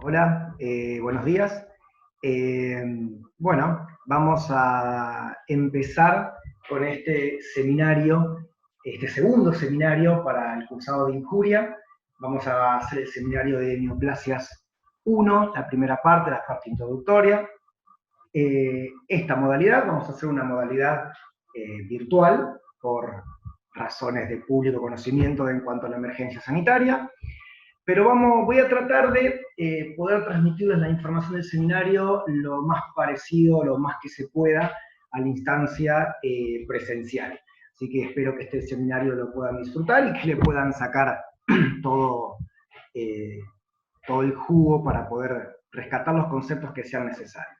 Hola, buenos días. Eh, bueno, vamos a empezar con este seminario, este segundo seminario para el cursado de Injuria. Vamos a hacer el seminario de Neoplasias 1, la primera parte, la parte introductoria. Esta modalidad, vamos a hacer una modalidad virtual por razones de público conocimiento en cuanto a la emergencia sanitaria. Pero voy a tratar de poder transmitirles la información del seminario lo más parecido, lo más que se pueda, a la instancia presencial. Así que espero que este seminario lo puedan disfrutar y que le puedan sacar todo, eh, todo el jugo para poder rescatar los conceptos que sean necesarios.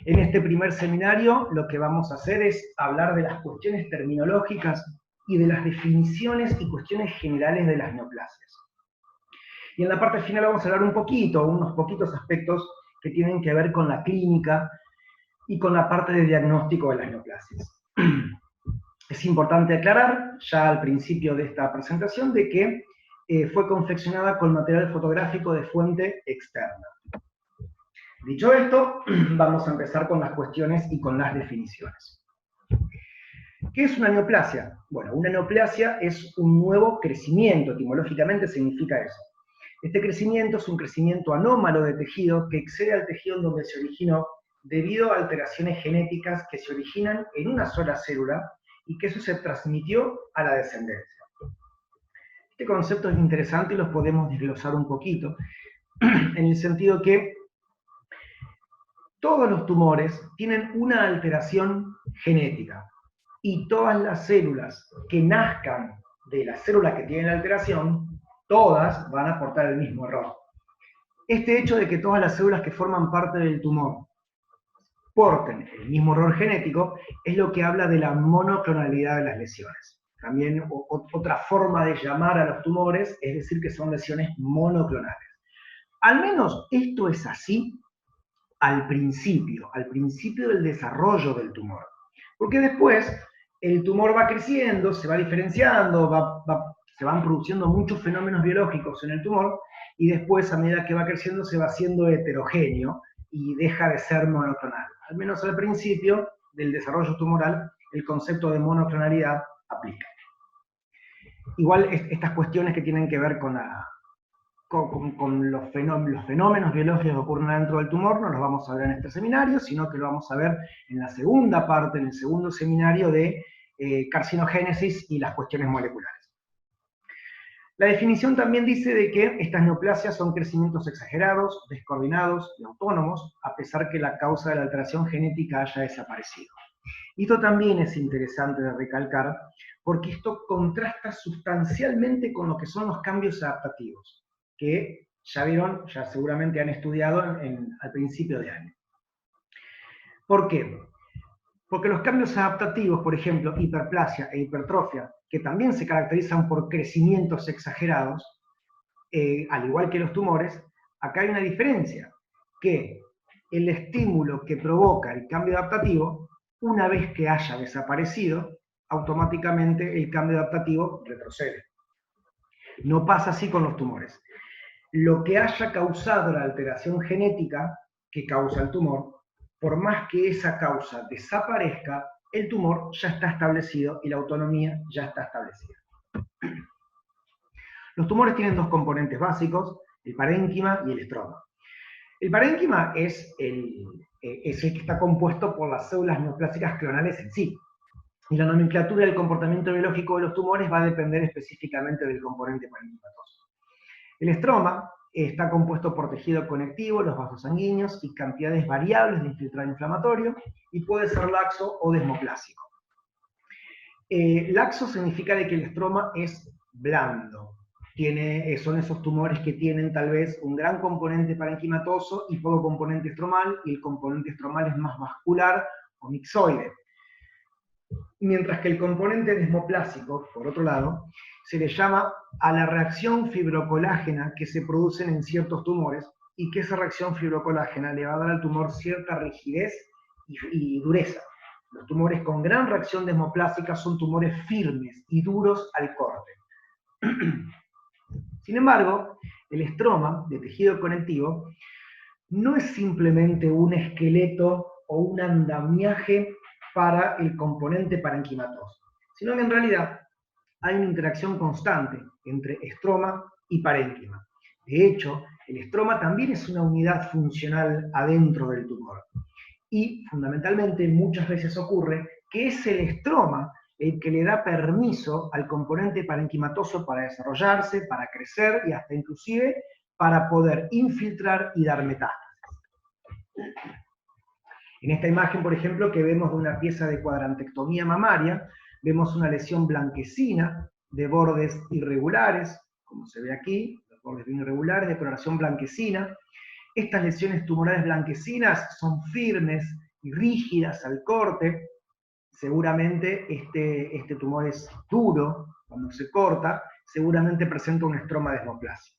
En este primer seminario lo que vamos a hacer es hablar de las cuestiones terminológicas y de las definiciones y cuestiones generales de las neoplasias. Y en la parte final vamos a hablar unos poquitos aspectos que tienen que ver con la clínica y con la parte de diagnóstico de las neoplasias. Es importante aclarar, ya al principio de esta presentación, de que fue confeccionada con material fotográfico de fuente externa. Dicho esto, vamos a empezar con las cuestiones y con las definiciones. ¿Qué es una neoplasia? Bueno, una neoplasia es un nuevo crecimiento, etimológicamente significa eso. Este crecimiento es un crecimiento anómalo de tejido que excede al tejido en donde se originó debido a alteraciones genéticas que se originan en una sola célula y que eso se transmitió a la descendencia. Este concepto es interesante y los podemos desglosar un poquito, en el sentido que todos los tumores tienen una alteración genética y todas las células que nazcan de la célula que tiene la alteración, todas van a portar el mismo error. Este hecho de que todas las células que forman parte del tumor porten el mismo error genético es lo que habla de la monoclonalidad de las lesiones. También otra forma de llamar a los tumores es decir que son lesiones monoclonales. Al menos esto es así al principio del desarrollo del tumor. Porque después el tumor va creciendo, se va diferenciando, se van produciendo muchos fenómenos biológicos en el tumor y después a medida que va creciendo se va haciendo heterogéneo y deja de ser monoclonal. Al menos al principio del desarrollo tumoral el concepto de monoclonalidad aplica. Igual estas cuestiones que tienen que ver con los fenómenos biológicos que ocurren dentro del tumor, no los vamos a ver en este seminario, sino que lo vamos a ver en la segunda parte, en el segundo seminario de carcinogénesis y las cuestiones moleculares. La definición también dice de que estas neoplasias son crecimientos exagerados, descoordinados y autónomos, a pesar que la causa de la alteración genética haya desaparecido. Y esto también es interesante de recalcar, porque esto contrasta sustancialmente con lo que son los cambios adaptativos, que ya vieron, ya seguramente han estudiado al principio de año. ¿Por qué? Porque los cambios adaptativos, por ejemplo, hiperplasia e hipertrofia, que también se caracterizan por crecimientos exagerados, al igual que los tumores, acá hay una diferencia, que el estímulo que provoca el cambio adaptativo, una vez que haya desaparecido, automáticamente el cambio adaptativo retrocede. No pasa así con los tumores. Lo que haya causado la alteración genética que causa el tumor, por más que esa causa desaparezca, el tumor ya está establecido y la autonomía ya está establecida. Los tumores tienen dos componentes básicos, el parénquima y el estroma. El parénquima es el que está compuesto por las células neoplásicas clonales en sí. Y la nomenclatura del comportamiento biológico de los tumores va a depender específicamente del componente parenquimatoso. El estroma está compuesto por tejido conectivo, los vasos sanguíneos y cantidades variables de infiltrado inflamatorio y puede ser laxo o desmoplásico. Laxo significa de que el estroma es blando. Son esos tumores que tienen tal vez un gran componente parenquimatoso y poco componente estromal, y el componente estromal es más vascular o mixoide. Mientras que el componente desmoplásico, por otro lado, se le llama a la reacción fibrocolágena que se produce en ciertos tumores y que esa reacción fibrocolágena le va a dar al tumor cierta rigidez y dureza. Los tumores con gran reacción desmoplásica son tumores firmes y duros al corte. Sin embargo, El estroma de tejido conectivo no es simplemente un esqueleto o un andamiaje para el componente parenquimatoso, sino que en realidad hay una interacción constante entre estroma y parénquima. De hecho, el estroma también es una unidad funcional adentro del tumor. Y fundamentalmente muchas veces ocurre que es el estroma el que le da permiso al componente parenquimatoso para desarrollarse, para crecer y hasta inclusive para poder infiltrar y dar metástasis. En esta imagen, por ejemplo, que vemos de una pieza de cuadrantectomía mamaria, vemos una lesión blanquecina de bordes irregulares, como se ve aquí, los bordes bien irregulares, de coloración blanquecina. Estas lesiones tumorales blanquecinas son firmes y rígidas al corte. Seguramente este tumor es duro cuando se corta, seguramente presenta un estroma desmoplasia.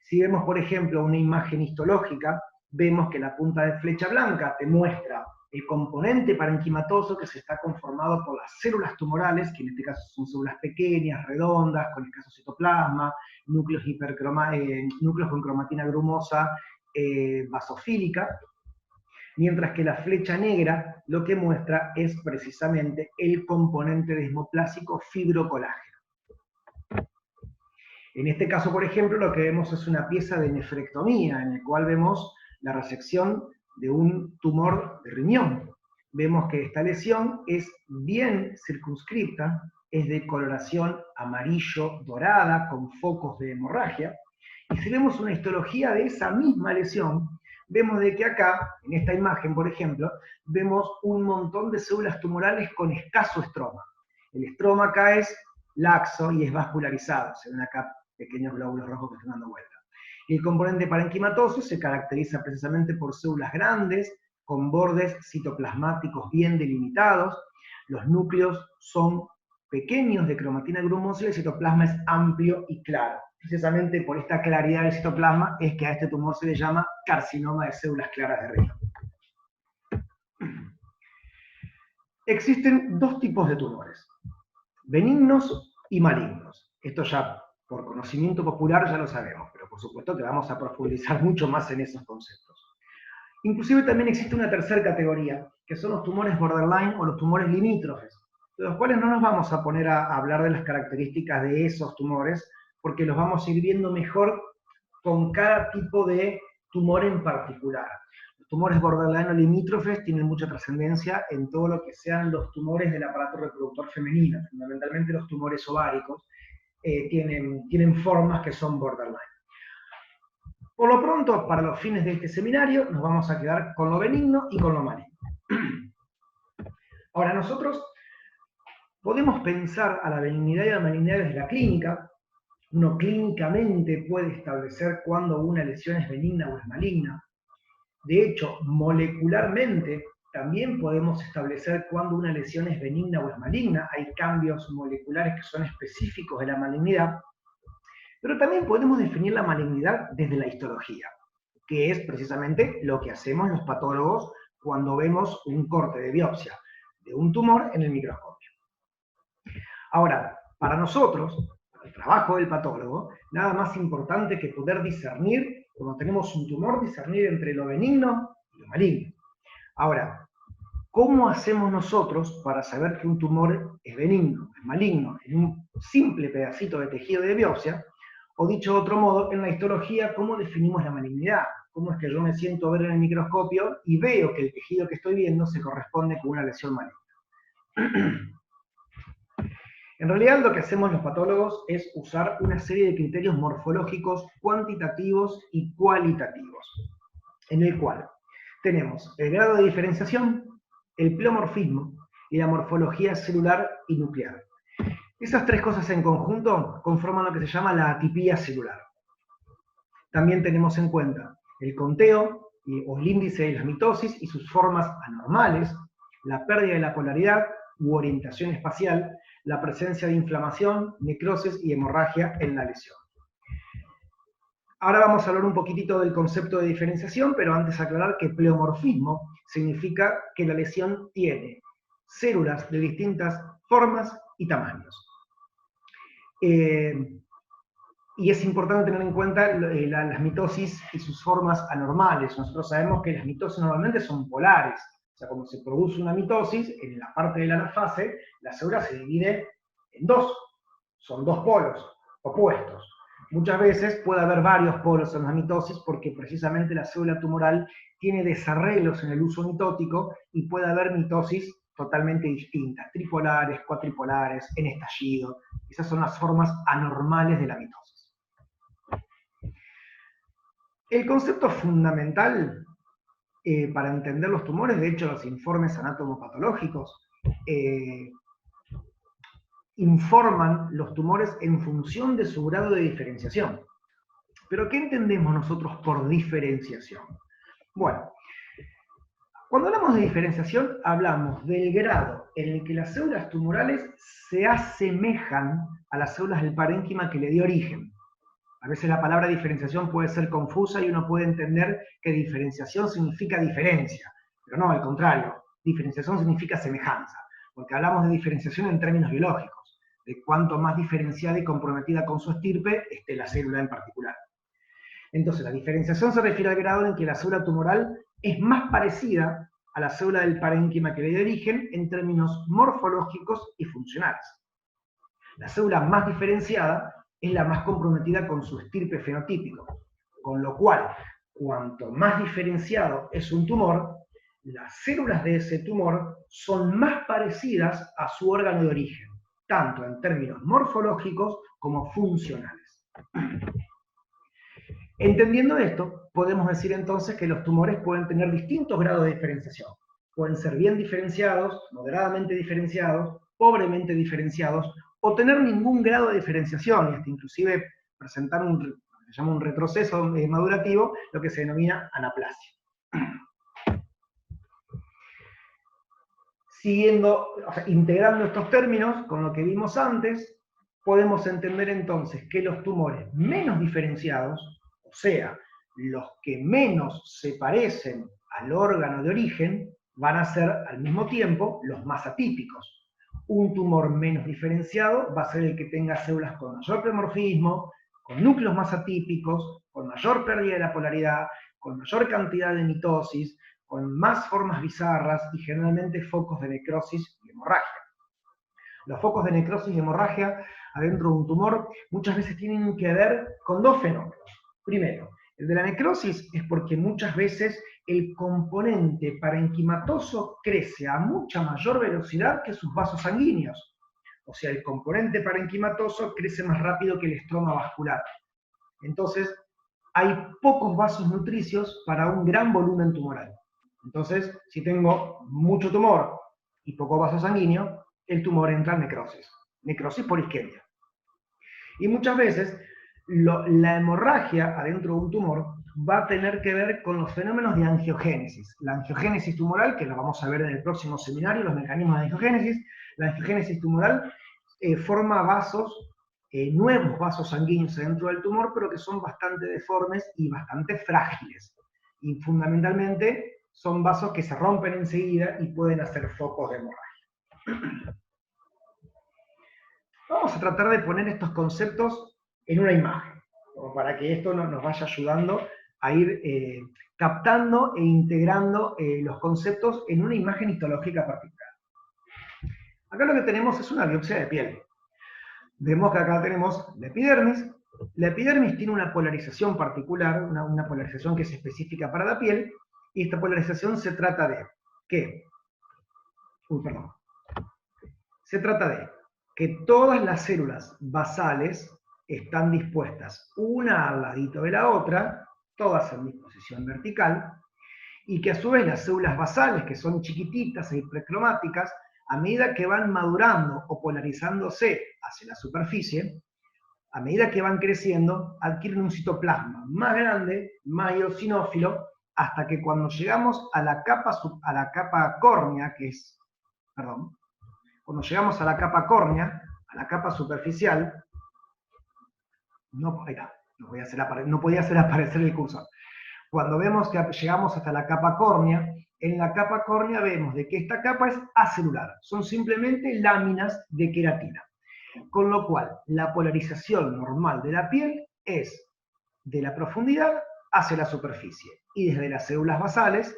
Si vemos, por ejemplo, una imagen histológica, vemos que la punta de flecha blanca te muestra el componente parenquimatoso que se está conformado por las células tumorales, que en este caso son células pequeñas, redondas, con escaso citoplasma, núcleos con cromatina grumosa basofílica, mientras que la flecha negra lo que muestra es precisamente el componente desmoplásico fibrocolágeno. En este caso, por ejemplo, lo que vemos es una pieza de nefrectomía, en el cual vemos la resección de un tumor de riñón. Vemos que esta lesión es bien circunscripta, es de coloración amarillo-dorada, con focos de hemorragia. Y si vemos una histología de esa misma lesión, vemos de que acá, en esta imagen, por ejemplo, vemos un montón de células tumorales con escaso estroma. El estroma acá es laxo y es vascularizado, se ven acá pequeños glóbulos rojos que están dando vuelta. Y el componente parenquimatoso se caracteriza precisamente por células grandes, con bordes citoplasmáticos bien delimitados. Los núcleos son pequeños de cromatina grumosa y el citoplasma es amplio y claro. Precisamente por esta claridad del citoplasma es que a este tumor se le llama carcinoma de células claras de riñón. Existen dos tipos de tumores, benignos y malignos. Esto ya por conocimiento popular ya lo sabemos, pero por supuesto que vamos a profundizar mucho más en esos conceptos. Inclusive también existe una tercera categoría, que son los tumores borderline o los tumores limítrofes, de los cuales no nos vamos a poner a hablar de las características de esos tumores, porque los vamos a ir viendo mejor con cada tipo de tumor en particular. Los tumores borderline o limítrofes tienen mucha trascendencia en todo lo que sean los tumores del aparato reproductor femenino, fundamentalmente los tumores ováricos, tienen formas que son borderline. Por lo pronto, para los fines de este seminario, nos vamos a quedar con lo benigno y con lo maligno. Ahora, nosotros podemos pensar a la benignidad y la malignidad desde la clínica. Uno clínicamente puede establecer cuándo una lesión es benigna o es maligna. De hecho, molecularmente también podemos establecer cuándo una lesión es benigna o es maligna. Hay cambios moleculares que son específicos de la malignidad. Pero también podemos definir la malignidad desde la histología, que es precisamente lo que hacemos los patólogos cuando vemos un corte de biopsia de un tumor en el microscopio. Ahora, para nosotros, el trabajo del patólogo, nada más importante que poder discernir, cuando tenemos un tumor, discernir entre lo benigno y lo maligno. Ahora, ¿cómo hacemos nosotros para saber que un tumor es benigno, es maligno, en un simple pedacito de tejido de biopsia? O dicho de otro modo, en la histología, ¿cómo definimos la malignidad? ¿Cómo es que yo me siento a ver en el microscopio y veo que el tejido que estoy viendo se corresponde con una lesión maligna? En realidad lo que hacemos los patólogos es usar una serie de criterios morfológicos cuantitativos y cualitativos, en el cual tenemos el grado de diferenciación, el pleomorfismo y la morfología celular y nuclear. Esas tres cosas en conjunto conforman lo que se llama la atipía celular. También tenemos en cuenta el conteo o el índice de las mitosis y sus formas anormales, la pérdida de la polaridad u orientación espacial, la presencia de inflamación, necrosis y hemorragia en la lesión. Ahora vamos a hablar un poquitito del concepto de diferenciación, pero antes aclarar que pleomorfismo significa que la lesión tiene células de distintas formas y tamaños. Y es importante tener en cuenta las mitosis y sus formas anormales. Nosotros sabemos que las mitosis normalmente son polares. O sea, cuando se produce una mitosis, en la parte de la anafase, la célula se divide en dos. Son dos polos opuestos. Muchas veces puede haber varios polos en la mitosis porque precisamente la célula tumoral tiene desarreglos en el uso mitótico y puede haber mitosis totalmente distintas, tripolares, cuatripolares, en estallido. Esas son las formas anormales de la mitosis. El concepto fundamental para entender los tumores, de hecho los informes anatomopatológicos informan los tumores en función de su grado de diferenciación. ¿Pero qué entendemos nosotros por diferenciación? Bueno, cuando hablamos de diferenciación, hablamos del grado en el que las células tumorales se asemejan a las células del parénquima que le dio origen. A veces la palabra diferenciación puede ser confusa y uno puede entender que diferenciación significa diferencia, pero no, al contrario, diferenciación significa semejanza, porque hablamos de diferenciación en términos biológicos, de cuánto más diferenciada y comprometida con su estirpe esté la célula en particular. Entonces, la diferenciación se refiere al grado en que la célula tumoral es más parecida a la célula del parénquima que le dio origen en términos morfológicos y funcionales. La célula más diferenciada es la más comprometida con su estirpe fenotípico, con lo cual, cuanto más diferenciado es un tumor, las células de ese tumor son más parecidas a su órgano de origen, tanto en términos morfológicos como funcionales. Entendiendo esto, podemos decir entonces que los tumores pueden tener distintos grados de diferenciación. Pueden ser bien diferenciados, moderadamente diferenciados, pobremente diferenciados, o tener ningún grado de diferenciación, y hasta inclusive presentar se llama un retroceso madurativo, lo que se denomina anaplasia. Integrando estos términos con lo que vimos antes, podemos entender entonces que los tumores menos diferenciados, o sea, los que menos se parecen al órgano de origen, van a ser al mismo tiempo los más atípicos. Un tumor menos diferenciado va a ser el que tenga células con mayor pleomorfismo, con núcleos más atípicos, con mayor pérdida de la polaridad, con mayor cantidad de mitosis, con más formas bizarras y generalmente focos de necrosis y hemorragia. Los focos de necrosis y hemorragia adentro de un tumor muchas veces tienen que ver con dos fenómenos. Primero, el de la necrosis es porque muchas veces el componente parenquimatoso crece a mucha mayor velocidad que sus vasos sanguíneos. O sea, el componente parenquimatoso crece más rápido que el estroma vascular. Entonces, hay pocos vasos nutricios para un gran volumen tumoral. Entonces, si tengo mucho tumor y poco vaso sanguíneo, el tumor entra en necrosis por isquemia. Y muchas veces la hemorragia adentro de un tumor va a tener que ver con los fenómenos de angiogénesis. La angiogénesis tumoral, que lo vamos a ver en el próximo seminario, los mecanismos de angiogénesis. La angiogénesis tumoral forma vasos, nuevos vasos sanguíneos dentro del tumor, pero que son bastante deformes y bastante frágiles. Y fundamentalmente son vasos que se rompen enseguida y pueden hacer focos de hemorragia. Vamos a tratar de poner estos conceptos en una imagen, como para que esto nos vaya ayudando a ir captando e integrando los conceptos en una imagen histológica particular. Acá lo que tenemos es una biopsia de piel. Vemos que acá tenemos la epidermis. La epidermis tiene una polarización particular, una polarización que es específica para la piel, y esta polarización se trata de que, se trata de que todas las células basales están dispuestas una al ladito de la otra, todas en disposición vertical, y que a su vez las células basales, que son chiquititas e hipercromáticas, a medida que van madurando o polarizándose hacia la superficie, a medida que van creciendo, adquieren un citoplasma más grande, más eosinófilo, hasta que cuando llegamos a la capa córnea, cuando llegamos a la capa córnea, a la capa superficial, no podía hacer aparecer el cursor. Cuando vemos que llegamos hasta la capa córnea, en la capa córnea vemos de que esta capa es acelular, son simplemente láminas de queratina. Con lo cual, la polarización normal de la piel es de la profundidad hacia la superficie, y desde las células basales,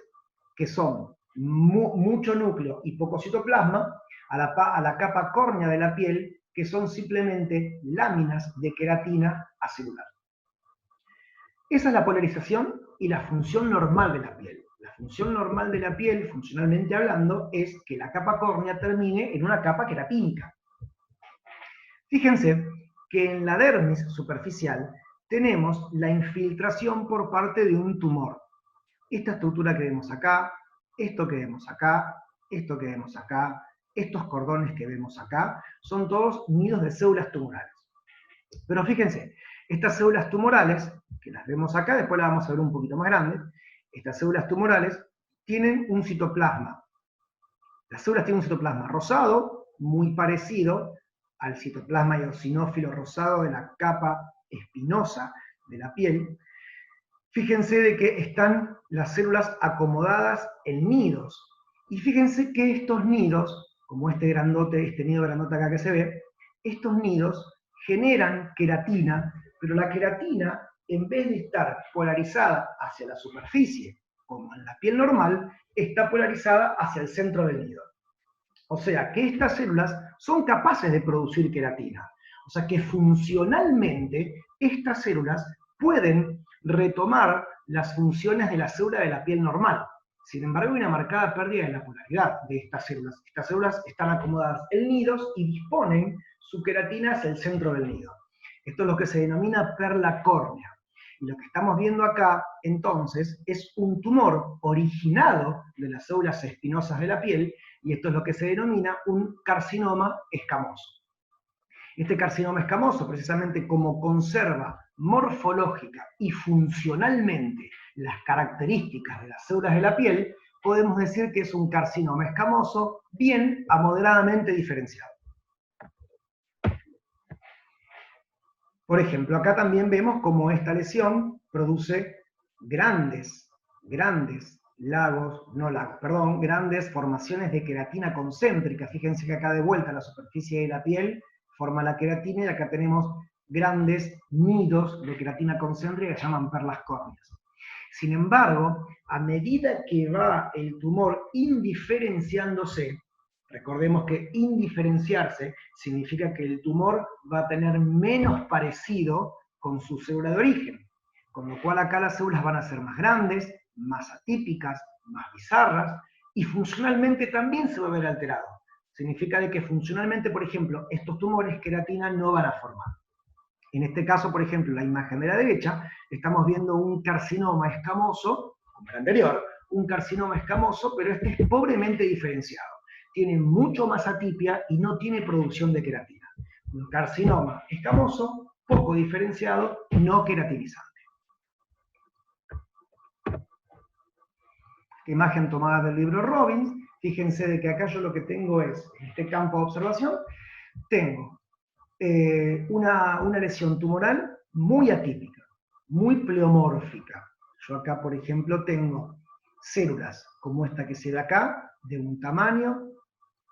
que son mucho núcleo y poco citoplasma, a la capa córnea de la piel, que son simplemente láminas de queratina acelular. Esa es la polarización y la función normal de la piel. La función normal de la piel, funcionalmente hablando, es que la capa córnea termine en una capa queratínica. Fíjense que en la dermis superficial tenemos la infiltración por parte de un tumor. Esta estructura que vemos acá, esto que vemos acá, esto que vemos acá, estos cordones que vemos acá, son todos nidos de células tumorales. Pero fíjense, estas células tumorales, que las vemos acá, después las vamos a ver un poquito más grandes, estas células tumorales tienen un citoplasma. Las células tienen un citoplasma rosado, muy parecido al citoplasma eosinófilo rosado de la capa espinosa de la piel. Fíjense de que están las células acomodadas en nidos. Y fíjense que estos nidos, como este grandote, este nido grandote acá que se ve, estos nidos generan queratina, pero la queratina, en vez de estar polarizada hacia la superficie, como en la piel normal, está polarizada hacia el centro del nido. O sea que estas células son capaces de producir queratina. O sea que funcionalmente estas células pueden retomar las funciones de la célula de la piel normal. Sin embargo, hay una marcada pérdida de la polaridad de estas células. Estas células están acomodadas en nidos y disponen su queratina hacia el centro del nido. Esto es lo que se denomina perla córnea. Y lo que estamos viendo acá, entonces, es un tumor originado de las células espinosas de la piel, y esto es lo que se denomina un carcinoma escamoso. Este carcinoma escamoso, precisamente como conserva morfológica y funcionalmente las características de las células de la piel, podemos decir que es un carcinoma escamoso bien a moderadamente diferenciado. Por ejemplo, acá también vemos cómo esta lesión produce grandes formaciones de queratina concéntrica. Fíjense que acá de vuelta la superficie de la piel forma la queratina y acá tenemos grandes nidos de queratina concéntrica que se llaman perlas córneas. Sin embargo, a medida que va el tumor indiferenciándose, recordemos que indiferenciarse significa que el tumor va a tener menos parecido con su célula de origen, con lo cual acá las células van a ser más grandes, más atípicas, más bizarras, y funcionalmente también se va a ver alterado. Significa de que funcionalmente, por ejemplo, estos tumores queratina no van a formar. En este caso, por ejemplo, en la imagen de la derecha, estamos viendo un carcinoma escamoso, como el anterior, un carcinoma escamoso, pero este es pobremente diferenciado. Tiene mucho más atipia y no tiene producción de queratina. Un carcinoma escamoso, poco diferenciado, no queratinizante. Imagen tomada del libro Robbins. Fíjense de que acá yo lo que tengo es, en este campo de observación, tengo una lesión tumoral muy atípica, muy pleomórfica. Yo acá, por ejemplo, tengo células como esta que se ve acá, de un tamaño,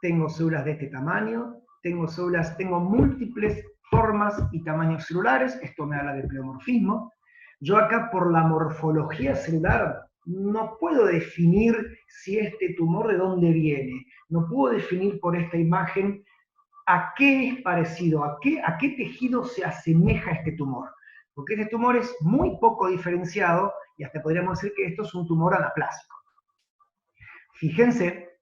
tengo células de este tamaño, tengo múltiples formas y tamaños celulares, esto me habla de pleomorfismo. Yo acá, por la morfología celular, no puedo definir si este tumor de dónde viene, no puedo definir por esta imagen a qué es parecido, a qué tejido se asemeja este tumor, porque este tumor es muy poco diferenciado y hasta podríamos decir que esto es un tumor anaplásico. Fíjense,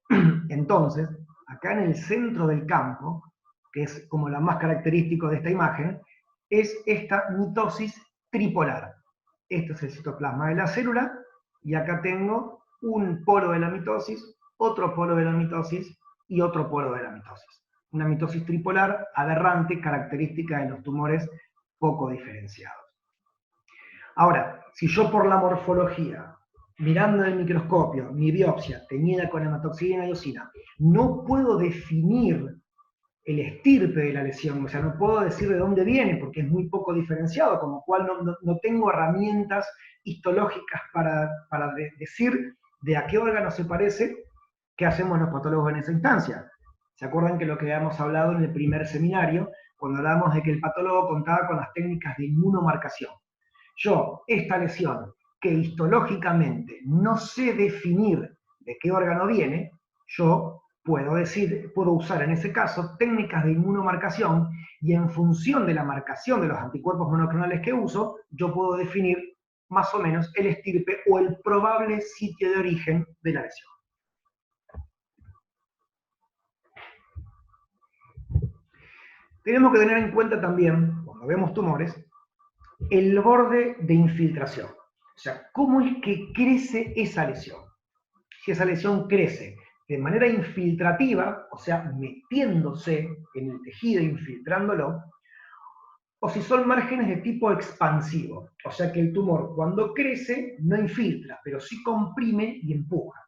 entonces, acá en el centro del campo, que es como lo más característico de esta imagen, es esta mitosis tripolar. Este es el citoplasma de la célula, y acá tengo un polo de la mitosis, otro polo de la mitosis y otro polo de la mitosis. Una mitosis tripolar aberrante, característica de los tumores poco diferenciados. Ahora, si yo por la morfología, mirando en el microscopio, mi biopsia teñida con hematoxilina y eosina, no puedo definir el estirpe de la lesión, o sea, no puedo decir de dónde viene porque es muy poco diferenciado, con lo cual no tengo herramientas histológicas para decir de a qué órgano se parece. ¿Qué hacemos los patólogos en esa instancia? ¿Se acuerdan que lo que habíamos hablado en el primer seminario, cuando hablamos de que el patólogo contaba con las técnicas de inmunomarcación. Yo, esta lesión, que histológicamente no sé definir de qué órgano viene, yo puedo usar en ese caso técnicas de inmunomarcación, y en función de la marcación de los anticuerpos monoclonales que uso, yo puedo definir más o menos el estirpe o el probable sitio de origen de la lesión. Tenemos que tener en cuenta también, cuando vemos tumores, el borde de infiltración. O sea, ¿cómo es que crece esa lesión? Si esa lesión crece de manera infiltrativa, o sea, metiéndose en el tejido, infiltrándolo, o si son márgenes de tipo expansivo, o sea que el tumor cuando crece no infiltra, pero sí comprime y empuja.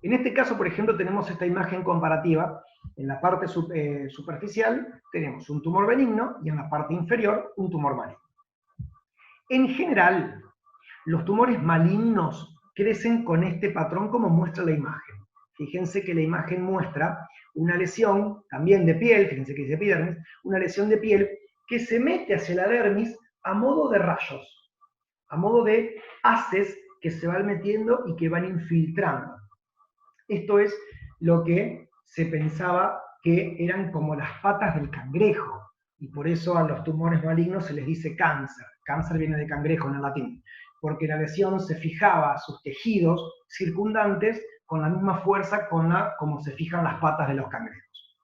En este caso, por ejemplo, tenemos esta imagen comparativa. En la parte superficial tenemos un tumor benigno y en la parte inferior un tumor maligno. En general, los tumores malignos crecen con este patrón como muestra la imagen. Fíjense que la imagen muestra una lesión, también de piel, fíjense que dice epidermis, una lesión de piel que se mete hacia la dermis a modo de rayos, a modo de haces que se van metiendo y que van infiltrando. Esto es lo que se pensaba que eran como las patas del cangrejo, y por eso a los tumores malignos se les dice cáncer. Cáncer viene de cangrejo en el latín, porque la lesión se fijaba a sus tejidos circundantes con la misma fuerza como se fijan las patas de los cangrejos.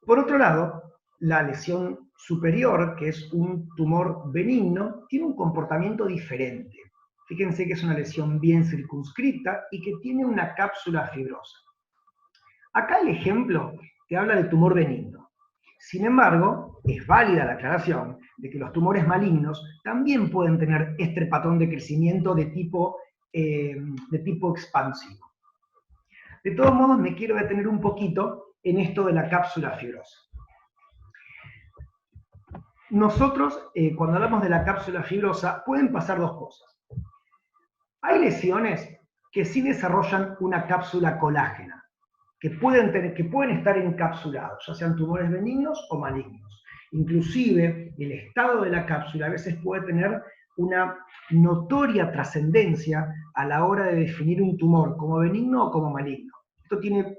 Por otro lado, la lesión superior, que es un tumor benigno, tiene un comportamiento diferente. Fíjense que es una lesión bien circunscrita y que tiene una cápsula fibrosa. Acá el ejemplo te habla de tumor benigno. Sin embargo, es válida la aclaración de que los tumores malignos también pueden tener este patrón de crecimiento de tipo expansivo. De todos modos, me quiero detener un poquito en esto de la cápsula fibrosa. Nosotros, cuando hablamos de la cápsula fibrosa, pueden pasar dos cosas. Hay lesiones que sí desarrollan una cápsula colágena, que pueden estar encapsulados, ya sean tumores benignos o malignos. Inclusive, el estado de la cápsula a veces puede tener una notoria trascendencia a la hora de definir un tumor como benigno o como maligno. Esto tiene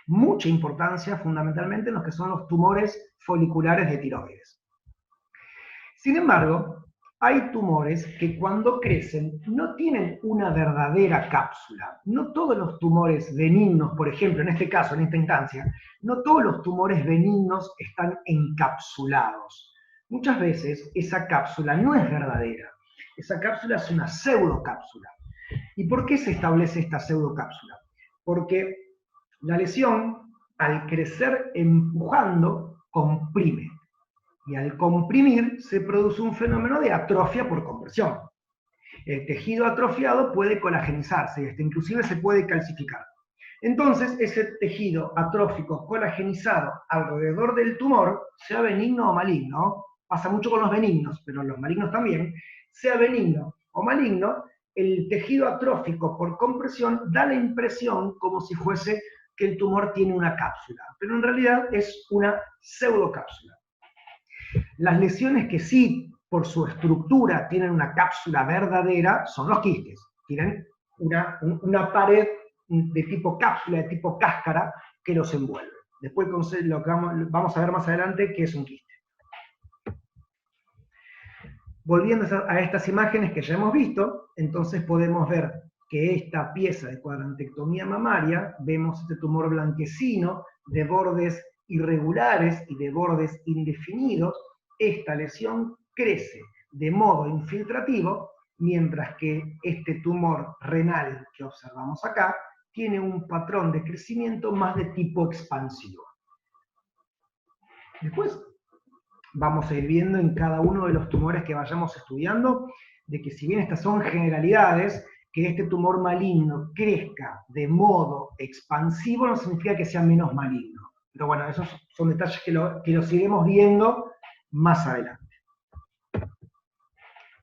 mucha importancia fundamentalmente en los que son los tumores foliculares de tiroides. Sin embargo, hay tumores que cuando crecen no tienen una verdadera cápsula. No todos los tumores benignos, por ejemplo, en este caso, en esta instancia, no todos los tumores benignos están encapsulados. Muchas veces esa cápsula no es verdadera. Esa cápsula es una pseudocápsula. ¿Y por qué se establece esta pseudocápsula? Porque la lesión, al crecer empujando, comprime. Y al comprimir se produce un fenómeno de atrofia por compresión. El tejido atrofiado puede colagenizarse, inclusive se puede calcificar. Entonces, ese tejido atrófico colagenizado alrededor del tumor, sea benigno o maligno, pasa mucho con los benignos, pero los malignos también, sea benigno o maligno, el tejido atrófico por compresión da la impresión como si fuese que el tumor tiene una cápsula, pero en realidad es una pseudocápsula. Las lesiones que sí, por su estructura, tienen una cápsula verdadera son los quistes. Tienen una pared de tipo cápsula, de tipo cáscara, que los envuelve. Después lo que vamos a ver más adelante qué es un quiste. Volviendo a estas imágenes que ya hemos visto, entonces podemos ver que esta pieza de cuadrantectomía mamaria, vemos este tumor blanquecino de bordes irregulares y de bordes indefinidos. Esta lesión crece de modo infiltrativo, mientras que este tumor renal que observamos acá tiene un patrón de crecimiento más de tipo expansivo. Después vamos a ir viendo en cada uno de los tumores que vayamos estudiando, de que si bien estas son generalidades, que este tumor maligno crezca de modo expansivo no significa que sea menos maligno. Pero bueno, esos son detalles que los iremos viendo más adelante.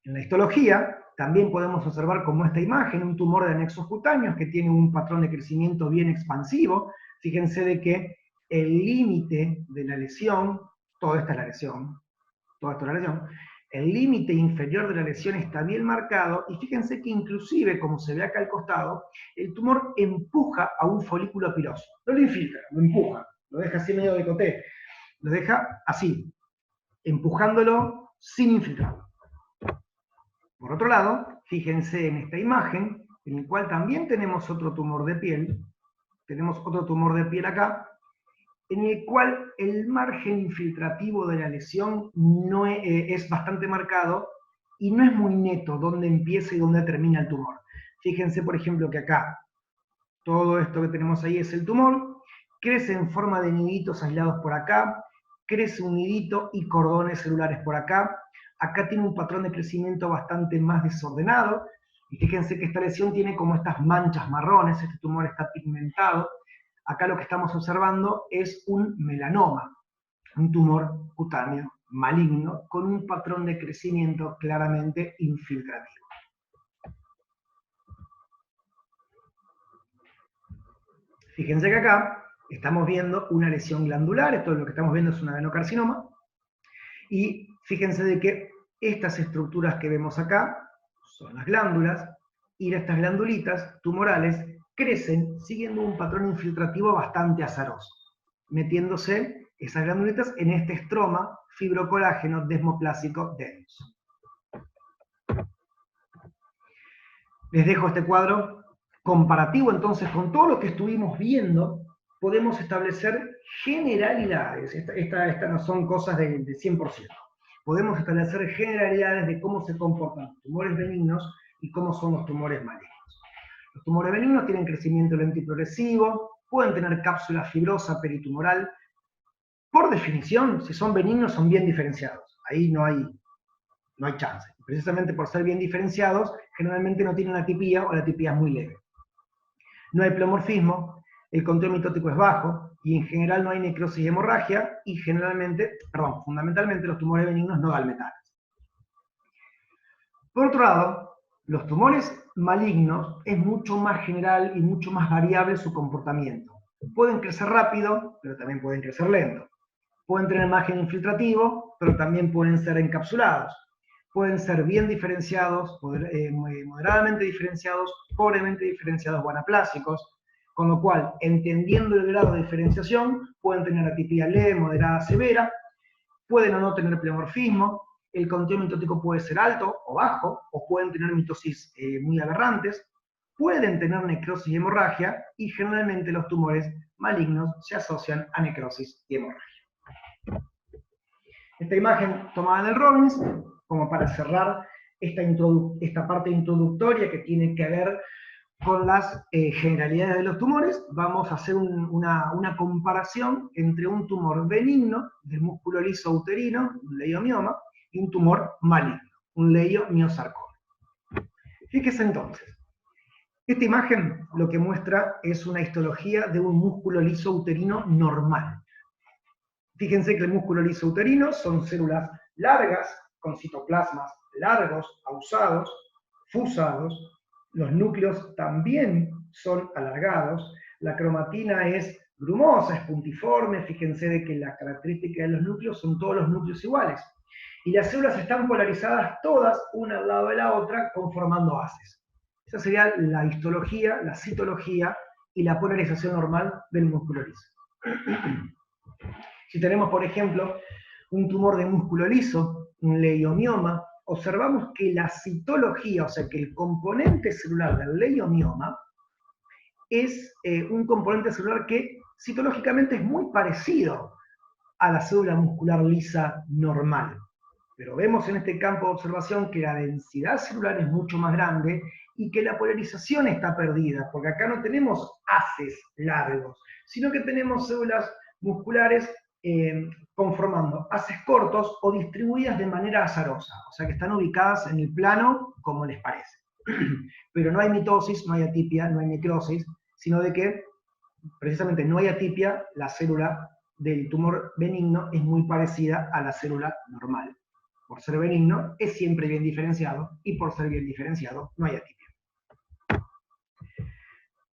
En la histología también podemos observar como esta imagen un tumor de anexos cutáneos que tiene un patrón de crecimiento bien expansivo, Fíjense de que el límite de la lesión, toda esta es la lesión, toda esta es la lesión, el límite inferior de la lesión está bien marcado, y fíjense que inclusive, como se ve acá al costado, el tumor empuja a un folículo piloso. No lo infiltra, lo empuja, lo deja así medio de coté, lo deja así, empujándolo sin infiltrarlo. Por otro lado, fíjense en esta imagen, en el cual también tenemos otro tumor de piel, tenemos otro tumor de piel acá, en el cual el margen infiltrativo de la lesión no es bastante marcado y no es muy neto dónde empieza y dónde termina el tumor. Fíjense, por ejemplo, que acá todo esto que tenemos ahí es el tumor, crece en forma de niditos aislados por acá, crece un nidito y cordones celulares por acá, acá tiene un patrón de crecimiento bastante más desordenado, y fíjense que esta lesión tiene como estas manchas marrones, este tumor está pigmentado. Acá lo que estamos observando es un melanoma, un tumor cutáneo maligno con un patrón de crecimiento claramente infiltrativo. Fíjense que acá estamos viendo una lesión glandular, esto es lo que estamos viendo es un adenocarcinoma, y fíjense de que estas estructuras que vemos acá son las glándulas, y estas glandulitas tumorales crecen siguiendo un patrón infiltrativo bastante azaroso, metiéndose esas glandulitas en este estroma fibrocolágeno desmoplásico denso. Les dejo este cuadro comparativo entonces con todo lo que estuvimos viendo. Podemos establecer generalidades, estas no son cosas de 100%. Podemos establecer generalidades de cómo se comportan los tumores benignos y cómo son los tumores malignos. Los tumores benignos tienen crecimiento lento y progresivo, pueden tener cápsula fibrosa peritumoral. Por definición, si son benignos, son bien diferenciados. Ahí no hay chance. Precisamente por ser bien diferenciados, generalmente no tienen atipía o la atipía es muy leve. No hay pleomorfismo, el conteo mitótico es bajo, y en general no hay necrosis y hemorragia, y fundamentalmente los tumores benignos no dan metales. Por otro lado, los tumores malignos es mucho más general y mucho más variable su comportamiento. Pueden crecer rápido, pero también pueden crecer lento. Pueden tener margen infiltrativo, pero también pueden ser encapsulados. Pueden ser bien diferenciados, moderadamente diferenciados, pobremente diferenciados o anaplásicos, con lo cual, entendiendo el grado de diferenciación, pueden tener atipía leve, moderada, severa, pueden o no tener pleomorfismo, el conteo mitótico puede ser alto o bajo, o pueden tener mitosis muy aberrantes, pueden tener necrosis y hemorragia, y generalmente los tumores malignos se asocian a necrosis y hemorragia. Esta imagen tomada del Robbins, como para cerrar esta parte introductoria que tiene que ver con las generalidades de los tumores, vamos a hacer una comparación entre un tumor benigno del músculo liso uterino, un leiomioma, y un tumor maligno, un leiomiosarcoma. Fíjese entonces, esta imagen lo que muestra es una histología de un músculo liso uterino normal. Fíjense que el músculo liso uterino son células largas, con citoplasmas largos, ausados, fusados. Los núcleos también son alargados. La cromatina es grumosa, es puntiforme. Fíjense de que la característica de los núcleos son todos los núcleos iguales. Y las células están polarizadas todas, una al lado de la otra, conformando haces. Esa sería la histología, la citología y la polarización normal del músculo liso. Si tenemos, por ejemplo, un tumor de músculo liso, un leiomioma, observamos que la citología, o sea que el componente celular del leiomioma, es un componente celular que citológicamente es muy parecido a la célula muscular lisa normal. Pero vemos en este campo de observación que la densidad celular es mucho más grande y que la polarización está perdida, porque acá no tenemos haces largos, sino que tenemos células musculares conformando haces cortos o distribuidas de manera azarosa, o sea que están ubicadas en el plano como les parece. Pero no hay mitosis, no hay atipia, no hay necrosis, sino de que precisamente no hay atipia, la célula del tumor benigno es muy parecida a la célula normal. Por ser benigno, es siempre bien diferenciado, y por ser bien diferenciado, no hay atipia.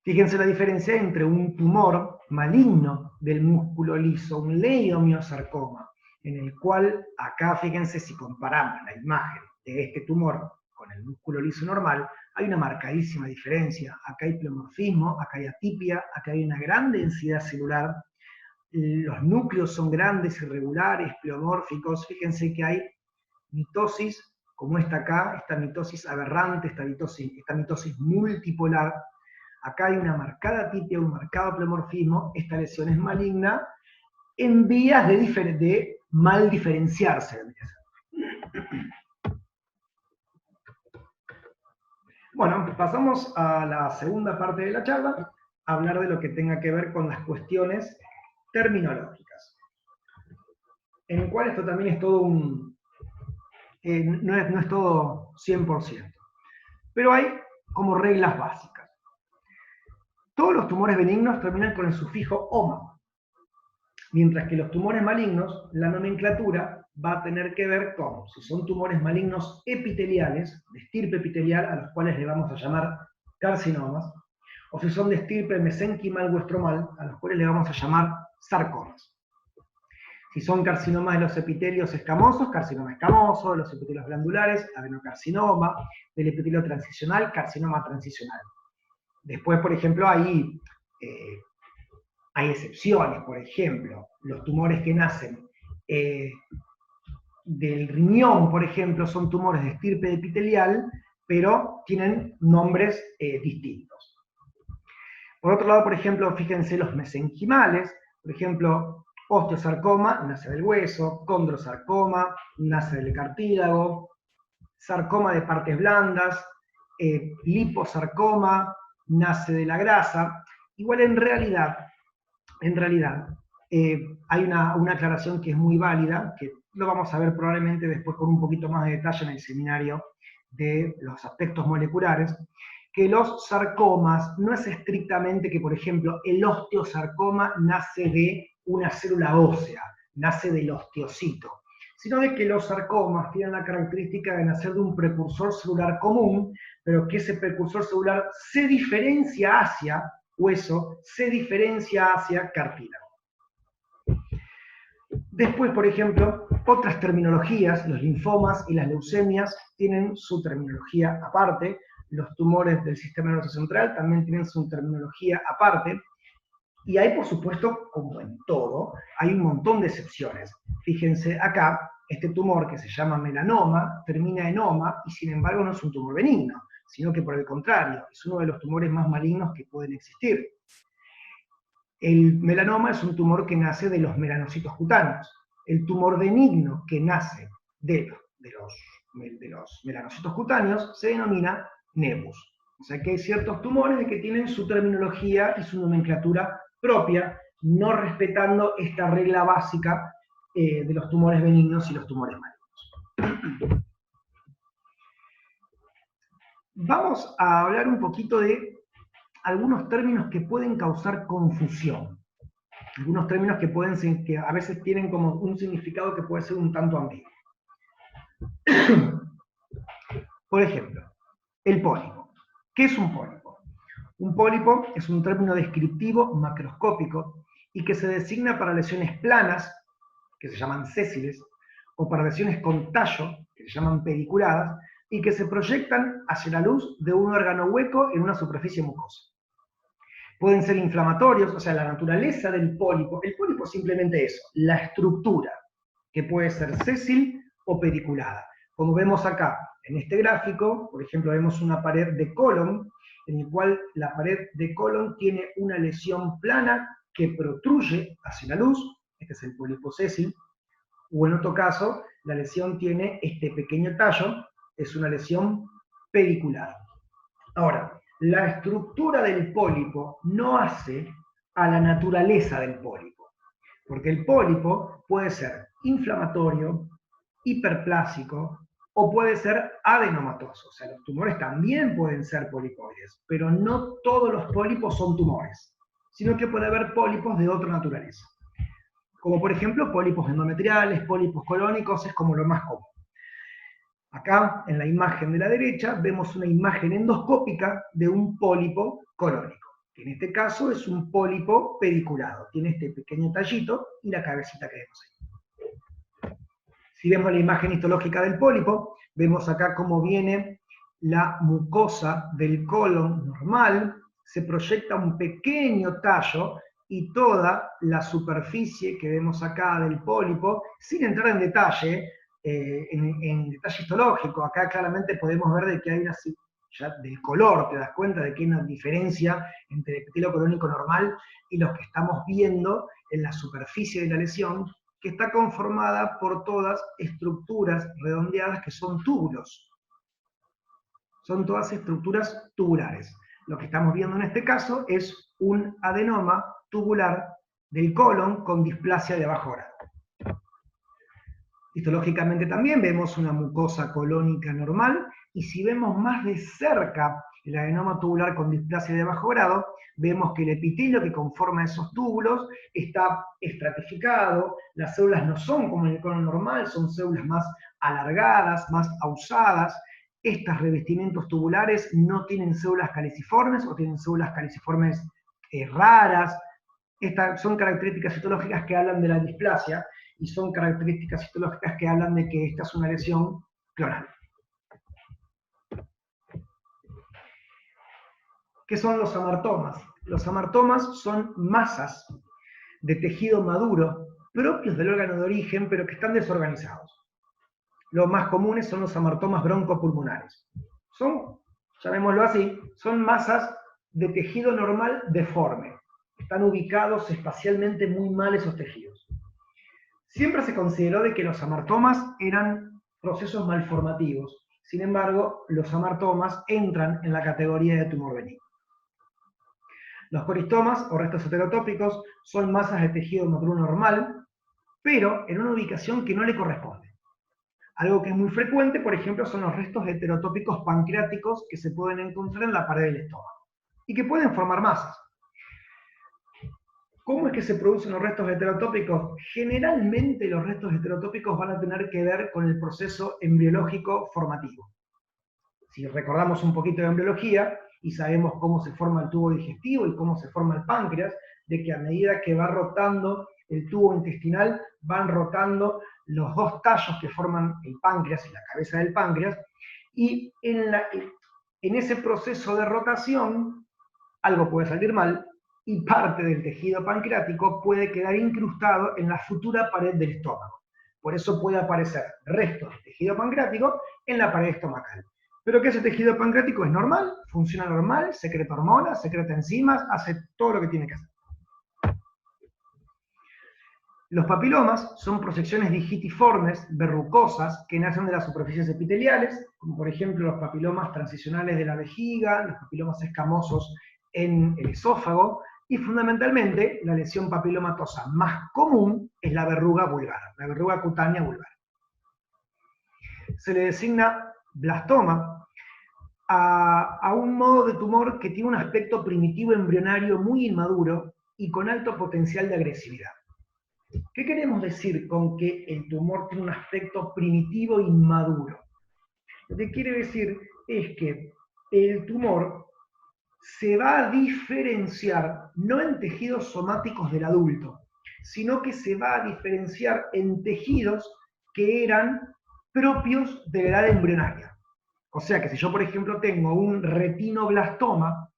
Fíjense la diferencia entre un tumor maligno del músculo liso, un leiomiosarcoma, en el cual acá, fíjense, si comparamos la imagen de este tumor con el músculo liso normal, hay una marcadísima diferencia. Acá hay pleomorfismo, acá hay atipia, acá hay una gran densidad celular, los núcleos son grandes, irregulares, pleomórficos. Fíjense que hay mitosis, como esta acá, esta mitosis aberrante, esta mitosis multipolar. Acá hay una marcada atipia, un marcado pleomorfismo. Esta lesión es maligna en vías de mal diferenciarse. Bueno, pasamos a la segunda parte de la charla, a hablar de lo que tenga que ver con las cuestiones terminológicas. En el cual esto también es todo no es todo 100%. Pero hay como reglas básicas. Todos los tumores benignos terminan con el sufijo oma, mientras que los tumores malignos, la nomenclatura va a tener que ver con si son tumores malignos epiteliales, de estirpe epitelial, a los cuales le vamos a llamar carcinomas, o si son de estirpe mesenquimal o estromal, a los cuales le vamos a llamar sarcomas. Si son carcinomas de los epitelios escamosos, carcinoma escamoso, de los epitelios glandulares, adenocarcinoma, del epitelio transicional, carcinoma transicional. Después, por ejemplo, hay excepciones, por ejemplo, los tumores que nacen del riñón, por ejemplo, son tumores de estirpe epitelial, pero tienen nombres distintos. Por otro lado, por ejemplo, fíjense los mesenquimales, por ejemplo, osteosarcoma nace del hueso, condrosarcoma nace del cartílago, sarcoma de partes blandas, liposarcoma nace de la grasa. Igual en realidad, hay una aclaración que es muy válida, que lo vamos a ver probablemente después con un poquito más de detalle en el seminario de los aspectos moleculares, que los sarcomas no es estrictamente que, por ejemplo, el osteosarcoma nace de una célula ósea, nace del osteocito, sino de que los sarcomas tienen la característica de nacer de un precursor celular común, pero que ese precursor celular se diferencia hacia hueso, se diferencia hacia cartílago. Después, por ejemplo, otras terminologías, los linfomas y las leucemias tienen su terminología aparte, los tumores del sistema nervioso central también tienen su terminología aparte, y hay, por supuesto, como en todo, hay un montón de excepciones. Fíjense acá, este tumor que se llama melanoma termina en oma y sin embargo no es un tumor benigno, sino que por el contrario, es uno de los tumores más malignos que pueden existir. El melanoma es un tumor que nace de los melanocitos cutáneos. El tumor benigno que nace de los melanocitos cutáneos se denomina nevus. O sea que hay ciertos tumores que tienen su terminología y su nomenclatura propia, no respetando esta regla básica de los tumores benignos y los tumores malignos. Vamos a hablar un poquito de algunos términos que pueden causar confusión. Algunos términos que a veces tienen como un significado que puede ser un tanto ambiguo. Por ejemplo, el pólipo. ¿Qué es un pólipo? Un pólipo es un término descriptivo macroscópico y que se designa para lesiones planas, que se llaman sésiles, o para lesiones con tallo, que se llaman pediculadas, y que se proyectan hacia la luz de un órgano hueco en una superficie mucosa. Pueden ser inflamatorios, o sea, la naturaleza del pólipo. El pólipo es simplemente eso, la estructura, que puede ser sésil o pediculada. Como vemos acá, en este gráfico, por ejemplo, vemos una pared de colon, en el cual la pared de colon tiene una lesión plana que protruye hacia la luz, este es el pólipo sésil, o en otro caso, la lesión tiene este pequeño tallo, es una lesión pedicular. Ahora, la estructura del pólipo no hace a la naturaleza del pólipo, porque el pólipo puede ser inflamatorio, hiperplásico, o puede ser adenomatoso. O sea, los tumores también pueden ser polipoides, pero no todos los pólipos son tumores, sino que puede haber pólipos de otra naturaleza. Como por ejemplo, pólipos endometriales, pólipos colónicos, es como lo más común. Acá, en la imagen de la derecha, vemos una imagen endoscópica de un pólipo colónico. que en este caso es un pólipo pediculado. Tiene este pequeño tallito y la cabecita que vemos ahí. Si vemos la imagen histológica del pólipo, vemos acá cómo viene la mucosa del colon normal, se proyecta un pequeño tallo y toda la superficie que vemos acá del pólipo, sin entrar en detalle, en detalle histológico, acá claramente podemos ver de que hay una, ya del color, te das cuenta de que hay una diferencia entre el epitelio colónico normal y los que estamos viendo en la superficie de la lesión, que está conformada por todas estructuras redondeadas que son túbulos. Son todas estructuras tubulares. Lo que estamos viendo en este caso es un adenoma tubular del colon con displasia de bajo grado. Histológicamente también vemos una mucosa colónica normal, y si vemos más de cerca el adenoma tubular con displasia de bajo grado, vemos que el epitelio que conforma esos túbulos está estratificado, las células no son como en el colon normal, son células más alargadas, más ausadas. Estos revestimientos tubulares no tienen células caliciformes o tienen células caliciformes raras. Estas son características histológicas que hablan de la displasia y son características histológicas que hablan de que esta es una lesión clonal. ¿Qué son los amartomas? Los amartomas son masas de tejido maduro propios del órgano de origen, pero que están desorganizados. Los más comunes son los amartomas broncopulmonares. Son, llamémoslo así, son masas de tejido normal deforme. Están ubicados espacialmente muy mal esos tejidos. Siempre se consideró de que los amartomas eran procesos malformativos. Sin embargo, los amartomas entran en la categoría de tumor benigno. Los coristomas o restos heterotópicos son masas de tejido maduro normal, pero en una ubicación que no le corresponde. Algo que es muy frecuente, por ejemplo, son los restos heterotópicos pancreáticos que se pueden encontrar en la pared del estómago y que pueden formar masas. ¿Cómo es que se producen los restos heterotópicos? Generalmente los restos heterotópicos van a tener que ver con el proceso embriológico formativo. Si recordamos un poquito de embriología y sabemos cómo se forma el tubo digestivo y cómo se forma el páncreas, de que a medida que va rotando el tubo intestinal, van rotando los dos tallos que forman el páncreas y la cabeza del páncreas, y en ese proceso de rotación algo puede salir mal, y parte del tejido pancreático puede quedar incrustado en la futura pared del estómago. Por eso puede aparecer restos de tejido pancreático en la pared estomacal. Pero que ese tejido pancreático es normal, funciona normal, secreta hormonas, secreta enzimas, hace todo lo que tiene que hacer. Los papilomas son proyecciones digitiformes, verrucosas, que nacen de las superficies epiteliales, como por ejemplo los papilomas transicionales de la vejiga, los papilomas escamosos en el esófago, y fundamentalmente la lesión papilomatosa más común es la verruga vulvar, la verruga cutánea vulvar. Se le designa blastoma a un modo de tumor que tiene un aspecto primitivo embrionario muy inmaduro y con alto potencial de agresividad. ¿Qué queremos decir con que el tumor tiene un aspecto primitivo e inmaduro? Lo que quiere decir es que el tumor se va a diferenciar no en tejidos somáticos del adulto, sino que se va a diferenciar en tejidos que eran propios de la edad embrionaria. O sea que si yo, por ejemplo, tengo un retinoblastoma,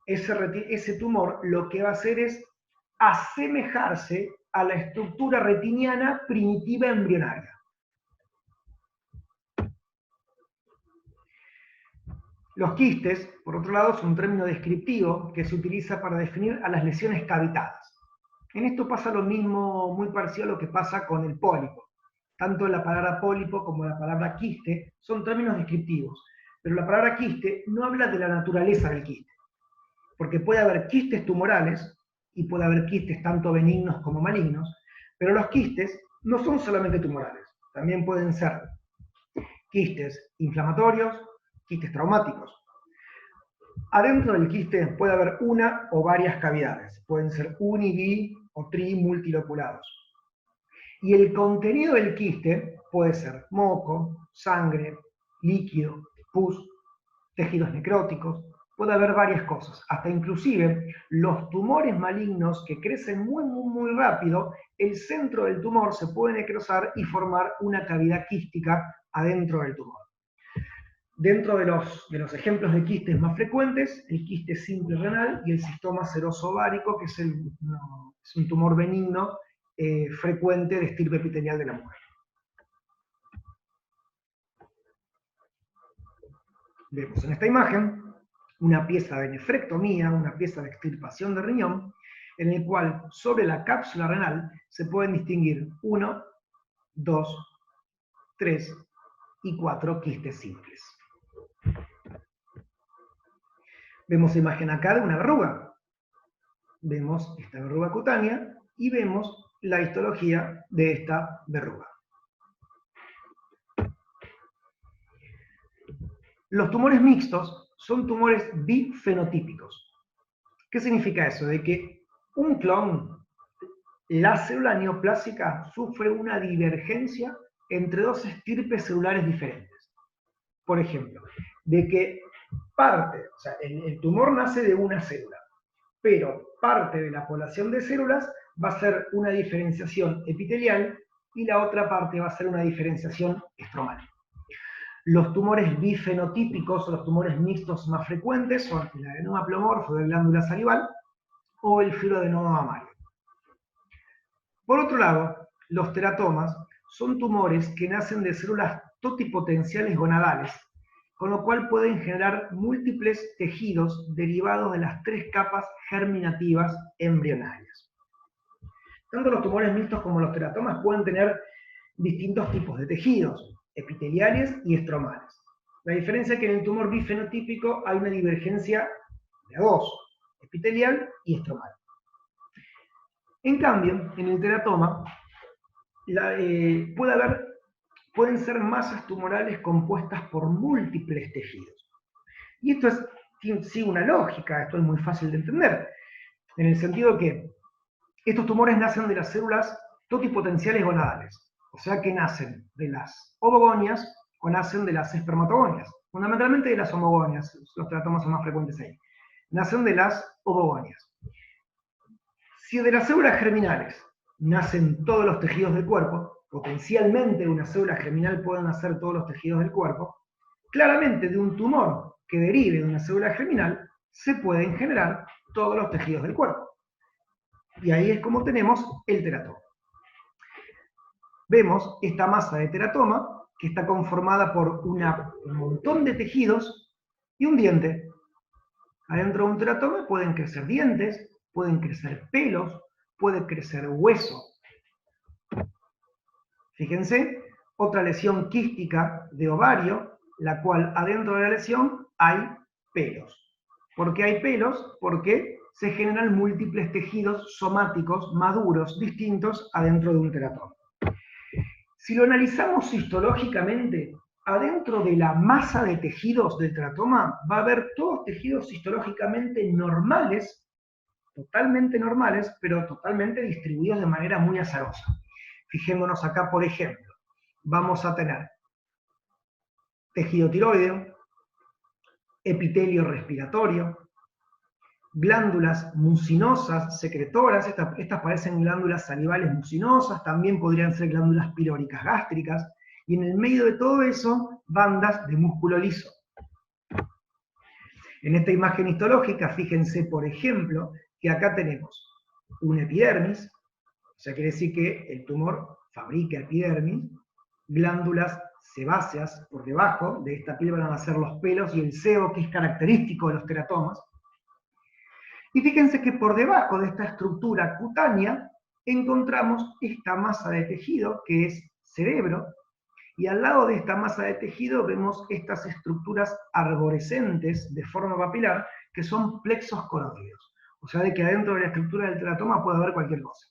ese tumor lo que va a hacer es asemejarse a la estructura retiniana primitiva embrionaria. Los quistes, por otro lado, son un término descriptivo que se utiliza para definir a las lesiones cavitadas. En esto pasa lo mismo, muy parecido a lo que pasa con el pólipo. Tanto la palabra pólipo como la palabra quiste son términos descriptivos, pero la palabra quiste no habla de la naturaleza del quiste, porque puede haber quistes tumorales y puede haber quistes tanto benignos como malignos, pero los quistes no son solamente tumorales, también pueden ser quistes inflamatorios, quistes traumáticos. Adentro del quiste puede haber una o varias cavidades, pueden ser uni, bi o tri multiloculados. Y el contenido del quiste puede ser moco, sangre, líquido, pus, tejidos necróticos, puede haber varias cosas. Hasta inclusive los tumores malignos que crecen muy rápido, el centro del tumor se puede necrosar y formar una cavidad quística adentro del tumor. Dentro de los ejemplos de quistes más frecuentes, el quiste simple renal y el cistoma seroso ovárico, que es un tumor benigno frecuente de estirpe epitelial de la mujer. Vemos en esta imagen una pieza de nefrectomía, una pieza de extirpación de riñón, en el cual sobre la cápsula renal se pueden distinguir 1, 2, 3 y 4 quistes simples. Vemos imagen acá de una verruga. Vemos esta verruga cutánea y vemos la histología de esta verruga. Los tumores mixtos son tumores bifenotípicos. ¿Qué significa eso? De que un clon, la célula neoplásica, sufre una divergencia entre dos estirpes celulares diferentes. Por ejemplo, de que o sea, el tumor nace de una célula, pero parte de la población de células va a ser una diferenciación epitelial y la otra parte va a ser una diferenciación estromal. Los tumores bifenotípicos o los tumores mixtos más frecuentes son el adenoma pleomorfo de glándula salival o el fibroadenoma mamario. Por otro lado, los teratomas son tumores que nacen de células totipotenciales gonadales, con lo cual pueden generar múltiples tejidos derivados de las 3 capas germinativas embrionarias. Tanto los tumores mixtos como los teratomas pueden tener distintos tipos de tejidos, epiteliales y estromales. La diferencia es que en el tumor bifenotípico hay una divergencia de 2, epitelial y estromal. En cambio, en el teratoma pueden ser masas tumorales compuestas por múltiples tejidos. Y esto sigue una lógica, esto es muy fácil de entender, en el sentido que estos tumores nacen de las células totipotenciales gonadales, o sea que nacen de las ovogonias o nacen de las espermatogonias, fundamentalmente de las homogonias, los teratomas son más frecuentes ahí. Nacen de las ovogonias. Si de las células germinales nacen todos los tejidos del cuerpo, potencialmente de una célula germinal pueden nacer todos los tejidos del cuerpo, claramente de un tumor que derive de una célula germinal se pueden generar todos los tejidos del cuerpo. Y ahí es como tenemos el teratoma. Vemos esta masa de teratoma que está conformada por un montón de tejidos y un diente. Adentro de un teratoma pueden crecer dientes, pueden crecer pelos, puede crecer hueso. Fíjense, otra lesión quística de ovario, la cual adentro de la lesión hay pelos. ¿Por qué hay pelos? Porque se generan múltiples tejidos somáticos maduros distintos adentro de un teratoma. Si lo analizamos histológicamente, adentro de la masa de tejidos del teratoma va a haber todos tejidos histológicamente normales, totalmente normales, pero totalmente distribuidos de manera muy azarosa. Fijémonos acá, por ejemplo, vamos a tener tejido tiroideo, epitelio respiratorio, glándulas mucinosas secretoras, estas parecen glándulas salivales mucinosas, también podrían ser glándulas pilóricas gástricas, y en el medio de todo eso, bandas de músculo liso. En esta imagen histológica, fíjense, por ejemplo, que acá tenemos una epidermis, o sea, quiere decir que el tumor fabrica epidermis, glándulas sebáceas por debajo de esta piel van a nacer los pelos y el sebo, que es característico de los teratomas. Y fíjense que por debajo de esta estructura cutánea encontramos esta masa de tejido que es cerebro, y al lado de esta masa de tejido vemos estas estructuras arborescentes de forma papilar que son plexos coroideos. O sea, de que adentro de la estructura del teratoma puede haber cualquier cosa.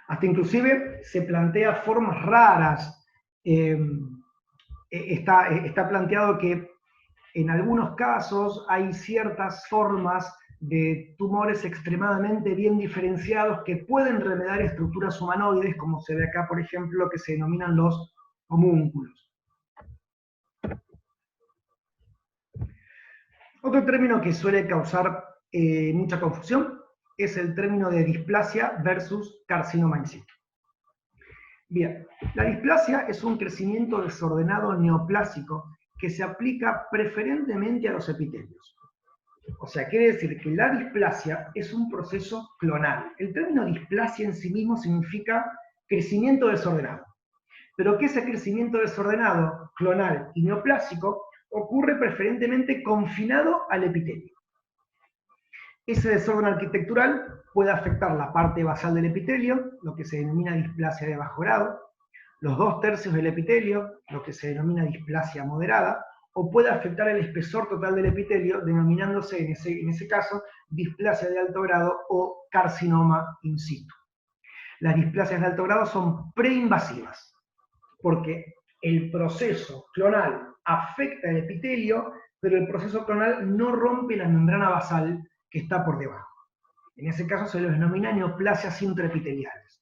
Hasta inclusive se plantea formas raras. Está planteado que en algunos casos hay ciertas formas de tumores extremadamente bien diferenciados que pueden remediar estructuras humanoides, como se ve acá, por ejemplo, que se denominan los homúnculos. Otro término que suele causar mucha confusión es el término de displasia versus carcinoma in situ. Bien, la displasia es un crecimiento desordenado neoplásico que se aplica preferentemente a los epitelios. O sea, quiere decir que la displasia es un proceso clonal. El término displasia en sí mismo significa crecimiento desordenado. Pero que ese crecimiento desordenado, clonal y neoplásico, ocurre preferentemente confinado al epitelio. Ese desorden arquitectural puede afectar la parte basal del epitelio, lo que se denomina displasia de bajo grado, los 2/3 del epitelio, lo que se denomina displasia moderada, o puede afectar el espesor total del epitelio, denominándose en ese caso displasia de alto grado o carcinoma in situ. Las displasias de alto grado son preinvasivas, porque el proceso clonal afecta el epitelio, pero el proceso clonal no rompe la membrana basal que está por debajo. En ese caso se los denomina neoplasias intraepiteliales.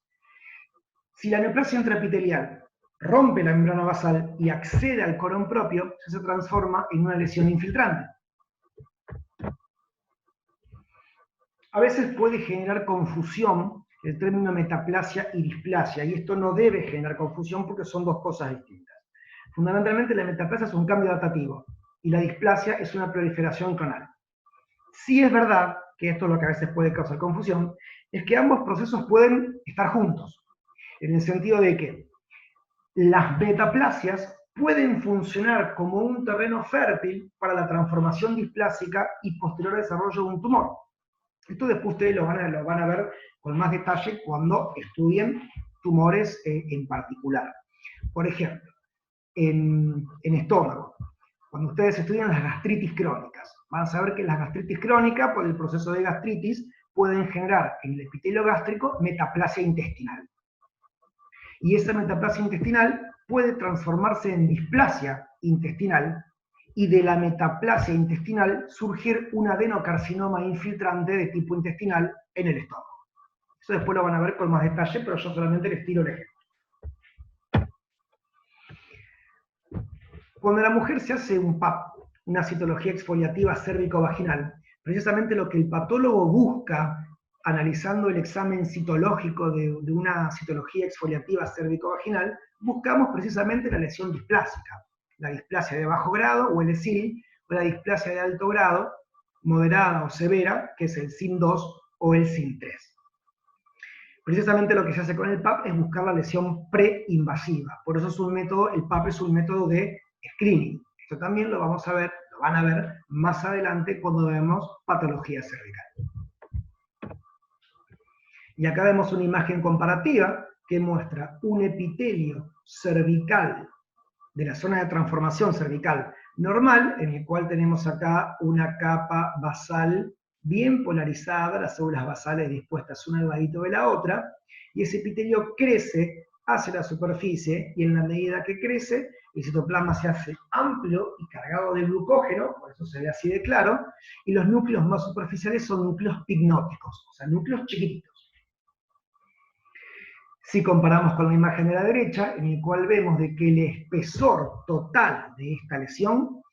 Si la neoplasia intraepitelial rompe la membrana basal y accede al colon propio, se transforma en una lesión infiltrante. A veces puede generar confusión el término metaplasia y displasia, y esto no debe generar confusión porque son dos cosas distintas. Fundamentalmente la metaplasia es un cambio adaptativo y la displasia es una proliferación clonal. Sí es verdad, que esto es lo que a veces puede causar confusión, es que ambos procesos pueden estar juntos, en el sentido de que las metaplasias pueden funcionar como un terreno fértil para la transformación displásica y posterior desarrollo de un tumor. Esto después ustedes lo van a ver con más detalle cuando estudien tumores en particular. Por ejemplo, en estómago, cuando ustedes estudian las gastritis crónicas, van a saber que las gastritis crónicas, por el proceso de gastritis, pueden generar en el epitelio gástrico metaplasia intestinal. Y esa metaplasia intestinal puede transformarse en displasia intestinal, y de la metaplasia intestinal surgir un adenocarcinoma infiltrante de tipo intestinal en el estómago. Eso después lo van a ver con más detalle, pero yo solamente les tiro el ejemplo. Cuando la mujer se hace un PAP, una citología exfoliativa cérvico-vaginal, precisamente lo que el patólogo busca, analizando el examen citológico de una citología exfoliativa cérvico-vaginal, buscamos precisamente la lesión displásica, la displasia de bajo grado o el ESIL, o la displasia de alto grado, moderada o severa, que es el SIM2 o el SIM3. Precisamente lo que se hace con el PAP es buscar la lesión preinvasiva. Por eso es un método, el PAP es un método de screening. Esto también lo vamos a ver, lo van a ver más adelante cuando vemos patología cervical. Y acá vemos una imagen comparativa que muestra un epitelio cervical de la zona de transformación cervical normal, en el cual tenemos acá una capa basal bien polarizada, las células basales dispuestas una al ladito de la otra, y ese epitelio crece hacia la superficie, y en la medida que crece, el citoplasma se hace amplio y cargado de glucógeno, por eso se ve así de claro, y los núcleos más superficiales son núcleos pignóticos, o sea, núcleos chiquititos. Si comparamos con la imagen de la derecha, en el cual vemos de que el espesor total de esta lesión,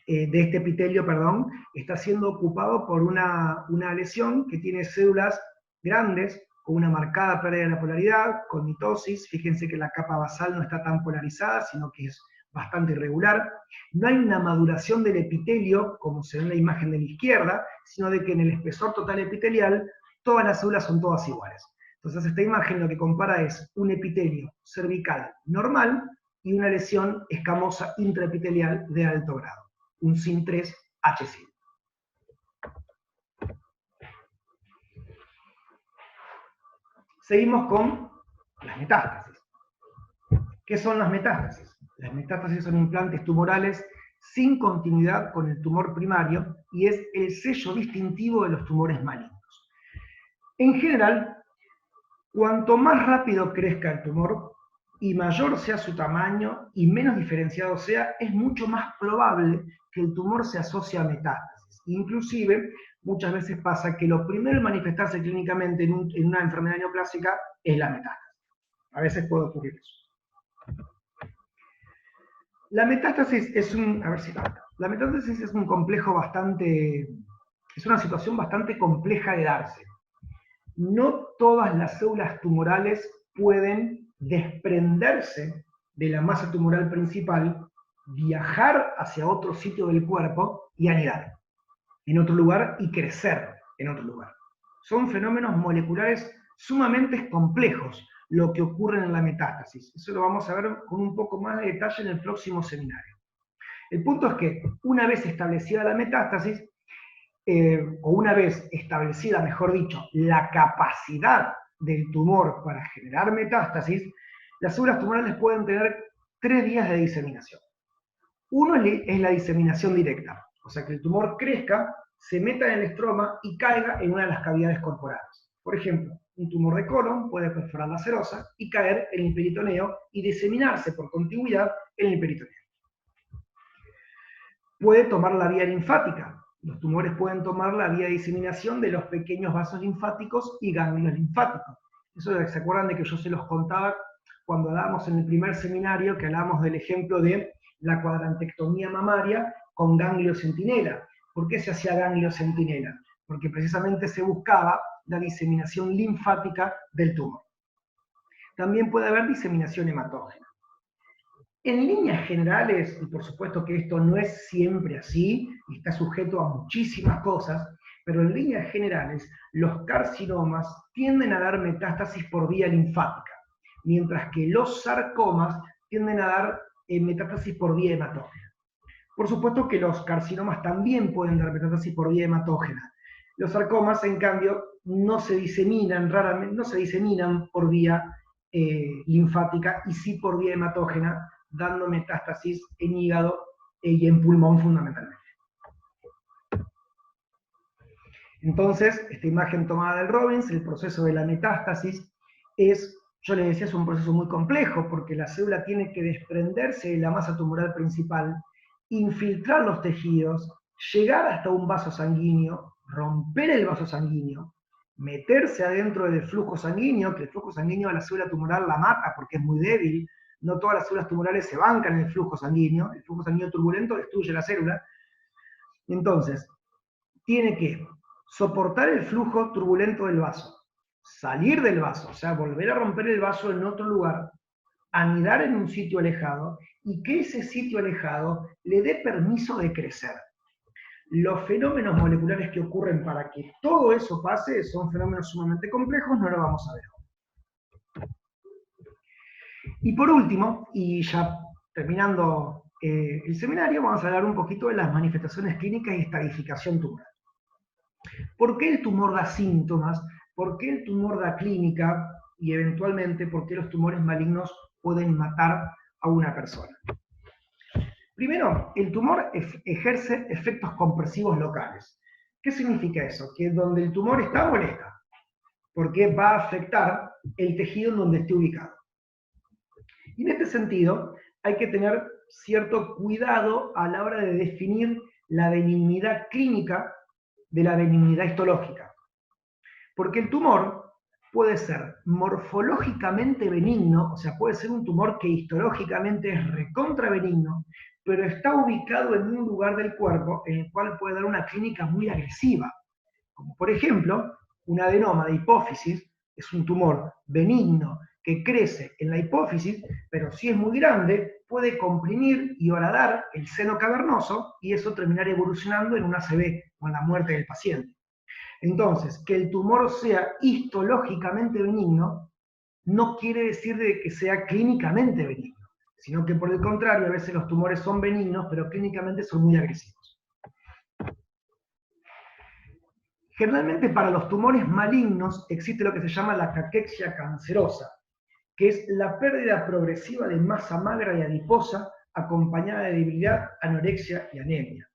de este epitelio, perdón, está siendo ocupado por una lesión que tiene células grandes, con una marcada pérdida de la polaridad, con mitosis. Fíjense que la capa basal no está tan polarizada, sino que es bastante irregular. No hay una maduración del epitelio, como se ve en la imagen de la izquierda, sino de que en el espesor total epitelial, todas las células son todas iguales. Entonces esta imagen lo que compara es un epitelio cervical normal y una lesión escamosa intraepitelial de alto grado, un SIM3-HSIL. Seguimos con las metástasis. ¿Qué son las metástasis? Las metástasis son implantes tumorales sin continuidad con el tumor primario y es el sello distintivo de los tumores malignos. En general, cuanto más rápido crezca el tumor y mayor sea su tamaño y menos diferenciado sea, es mucho más probable que el tumor se asocie a metástasis. Inclusive, muchas veces pasa que lo primero en manifestarse clínicamente en una enfermedad neoplásica es la metástasis. A veces puede ocurrir eso. La metástasis es un... A ver si falta. La metástasis es un complejo bastante, es una situación bastante compleja de darse. No todas las células tumorales pueden desprenderse de la masa tumoral principal, viajar hacia otro sitio del cuerpo y anidar en otro lugar y crecer en otro lugar. Son fenómenos moleculares sumamente complejos lo que ocurre en la metástasis. Eso lo vamos a ver con un poco más de detalle en el próximo seminario. El punto es que una vez establecida la metástasis, o una vez establecida, mejor dicho, la capacidad del tumor para generar metástasis, las células tumorales pueden tener 3 vías de diseminación. Uno es la diseminación directa, o sea que el tumor crezca, se meta en el estroma y caiga en una de las cavidades corporales. Por ejemplo, un tumor de colon puede perforar la serosa y caer en el peritoneo y diseminarse por contigüidad en el peritoneo. Puede tomar la vía linfática. Los tumores pueden tomar la vía de diseminación de los pequeños vasos linfáticos y ganglios linfáticos. Eso se acuerdan de que yo se los contaba cuando hablábamos en el primer seminario, que hablábamos del ejemplo de la cuadrantectomía mamaria con ganglio centinela. ¿Por qué se hacía ganglio centinela? Porque precisamente se buscaba la diseminación linfática del tumor. También puede haber diseminación hematógena. En líneas generales, y por supuesto que esto no es siempre así, y está sujeto a muchísimas cosas, pero en líneas generales, los carcinomas tienden a dar metástasis por vía linfática, mientras que los sarcomas tienden a dar metástasis por vía hematógena. Por supuesto que los carcinomas también pueden dar metástasis por vía hematógena. Los sarcomas, en cambio, no se diseminan, raramente no se diseminan por vía linfática y sí por vía hematógena, dando metástasis en hígado y en pulmón fundamentalmente. Entonces, esta imagen tomada del Robbins, el proceso de la metástasis es, yo les decía, es un proceso muy complejo porque la célula tiene que desprenderse de la masa tumoral principal, infiltrar los tejidos, llegar hasta un vaso sanguíneo, romper el vaso sanguíneo, meterse adentro del flujo sanguíneo, que el flujo sanguíneo a la célula tumoral la mata porque es muy débil. No todas las células tumorales se bancan en el flujo sanguíneo turbulento destruye la célula. Entonces, tiene que soportar el flujo turbulento del vaso, salir del vaso, o sea, volver a romper el vaso en otro lugar, anidar en un sitio alejado, y que ese sitio alejado le dé permiso de crecer. Los fenómenos moleculares que ocurren para que todo eso pase son fenómenos sumamente complejos, no lo vamos a ver. Y por último, y ya terminando el seminario, vamos a hablar un poquito de las manifestaciones clínicas y estadificación tumoral. ¿Por qué el tumor da síntomas? ¿Por qué el tumor da clínica? Y eventualmente, ¿por qué los tumores malignos pueden matar a una persona? Primero, el tumor ejerce efectos compresivos locales. ¿Qué significa eso? Que donde el tumor está, molesta, porque va a afectar el tejido en donde esté ubicado. Y en este sentido, hay que tener cierto cuidado a la hora de definir la benignidad clínica de la benignidad histológica. Porque el tumor puede ser morfológicamente benigno, o sea, puede ser un tumor que histológicamente es recontra benigno, pero está ubicado en un lugar del cuerpo en el cual puede dar una clínica muy agresiva. Como por ejemplo, un adenoma de hipófisis es un tumor benigno que crece en la hipófisis, pero si es muy grande, puede comprimir y horadar el seno cavernoso y eso terminar evolucionando en una ACV, con la muerte del paciente. Entonces, que el tumor sea histológicamente benigno no quiere decir de que sea clínicamente benigno, sino que por el contrario, a veces los tumores son benignos, pero clínicamente son muy agresivos. Generalmente para los tumores malignos existe lo que se llama la caquexia cancerosa, que es la pérdida progresiva de masa magra y adiposa acompañada de debilidad, anorexia y anemia.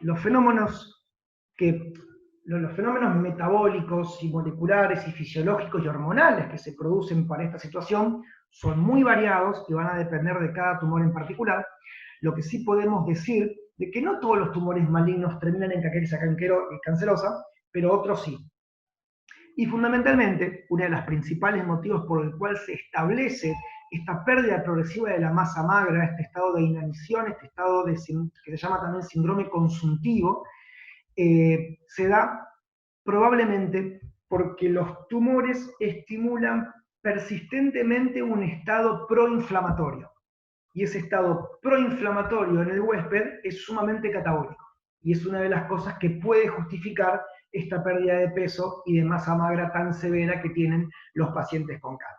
Los fenómenos metabólicos y moleculares y fisiológicos y hormonales que se producen para esta situación son muy variados y van a depender de cada tumor en particular. Lo que sí podemos decir de que no todos los tumores malignos terminan en caquexia cancerosa, pero otros sí. Y fundamentalmente, uno de los principales motivos por el cual se establece esta pérdida progresiva de la masa magra, este estado de inanición, este estado que se llama también síndrome consuntivo, se da probablemente porque los tumores estimulan persistentemente un estado proinflamatorio. Y ese estado proinflamatorio en el huésped es sumamente catabólico. Y es una de las cosas que puede justificar esta pérdida de peso y de masa magra tan severa que tienen los pacientes con cáncer.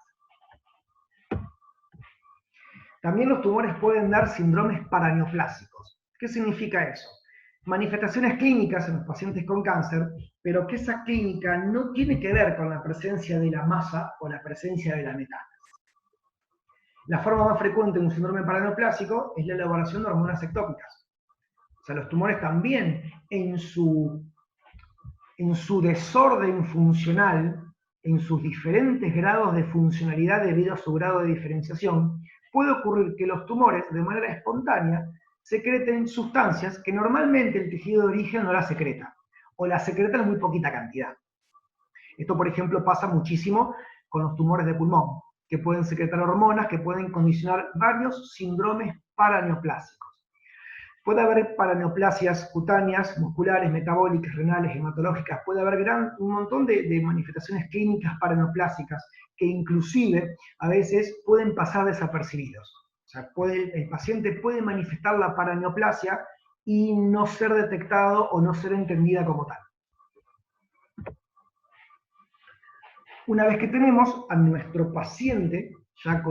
También los tumores pueden dar síndromes paraneoplásicos. ¿Qué significa eso? Manifestaciones clínicas en los pacientes con cáncer, pero que esa clínica no tiene que ver con la presencia de la masa o la presencia de la metástasis. La forma más frecuente de un síndrome paraneoplásico es la elaboración de hormonas ectópicas. O sea, los tumores también en su desorden funcional, en sus diferentes grados de funcionalidad debido a su grado de diferenciación, puede ocurrir que los tumores, de manera espontánea, secreten sustancias que normalmente el tejido de origen no las secreta, o las secreta en muy poquita cantidad. Esto, por ejemplo, pasa muchísimo con los tumores de pulmón, que pueden secretar hormonas que pueden condicionar varios síndromes paraneoplásicos. Puede haber paraneoplasias cutáneas, musculares, metabólicas, renales, hematológicas, puede haber un montón de manifestaciones clínicas paraneoplásicas que inclusive a veces pueden pasar desapercibidos. O sea, el paciente puede manifestar la paraneoplasia y no ser detectado o no ser entendida como tal. Una vez que tenemos a nuestro paciente, ya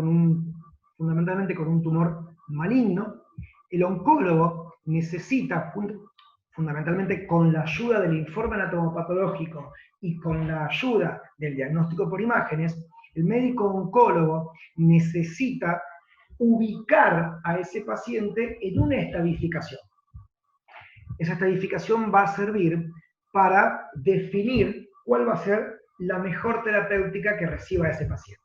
fundamentalmente con un tumor maligno, el oncólogo necesita, fundamentalmente con la ayuda del informe anatomopatológico y con la ayuda del diagnóstico por imágenes, el médico oncólogo necesita ubicar a ese paciente en una estadificación. Esa estadificación va a servir para definir cuál va a ser la mejor terapéutica que reciba ese paciente.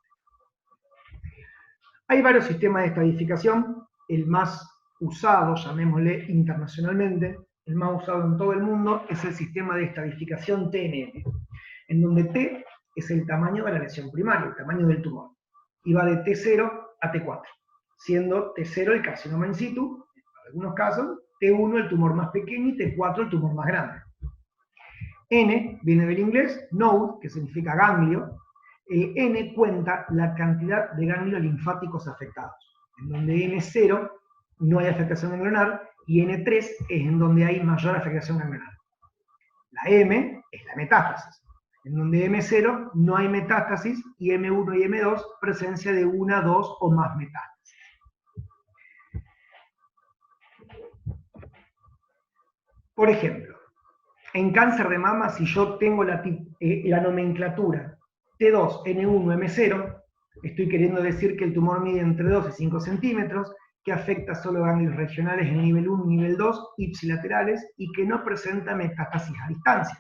Hay varios sistemas de estadificación, el más usado, llamémosle internacionalmente, el más usado en todo el mundo, es el sistema de estadificación TNM, en donde T es el tamaño de la lesión primaria, el tamaño del tumor, y va de T0 a T4, siendo T0 el carcinoma in situ, en algunos casos, T1 el tumor más pequeño y T4 el tumor más grande. N viene del inglés, node, que significa ganglio. El N cuenta la cantidad de ganglios linfáticos afectados, en donde N0 no hay afectación ganglionar y N3 es en donde hay mayor afectación ganglionar. La M es la metástasis, en donde M0 no hay metástasis y M1 y M2 presencia de una, dos o más metástasis. Por ejemplo, en cáncer de mama, si yo tengo la nomenclatura T2, N1, M0, estoy queriendo decir que el tumor mide entre 2 y 5 centímetros, que afecta solo ganglios regionales en nivel 1 y nivel 2, ipsilaterales, y que no presenta metástasis a distancia.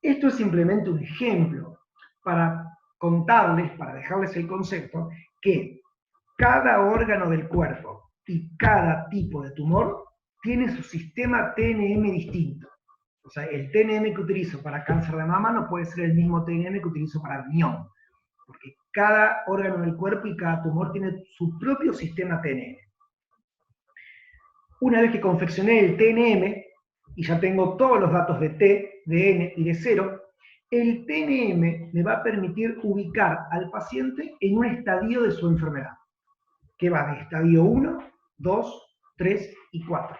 Esto es simplemente un ejemplo para contarles, para dejarles el concepto, que cada órgano del cuerpo y cada tipo de tumor tiene su sistema TNM distinto. O sea, el TNM que utilizo para cáncer de mama no puede ser el mismo TNM que utilizo para riñón, porque cada órgano del cuerpo y cada tumor tiene su propio sistema TNM. Una vez que confeccioné el TNM, y ya tengo todos los datos de T, de N y de 0, el TNM me va a permitir ubicar al paciente en un estadio de su enfermedad, que va de estadio 1, 2, 3 y 4,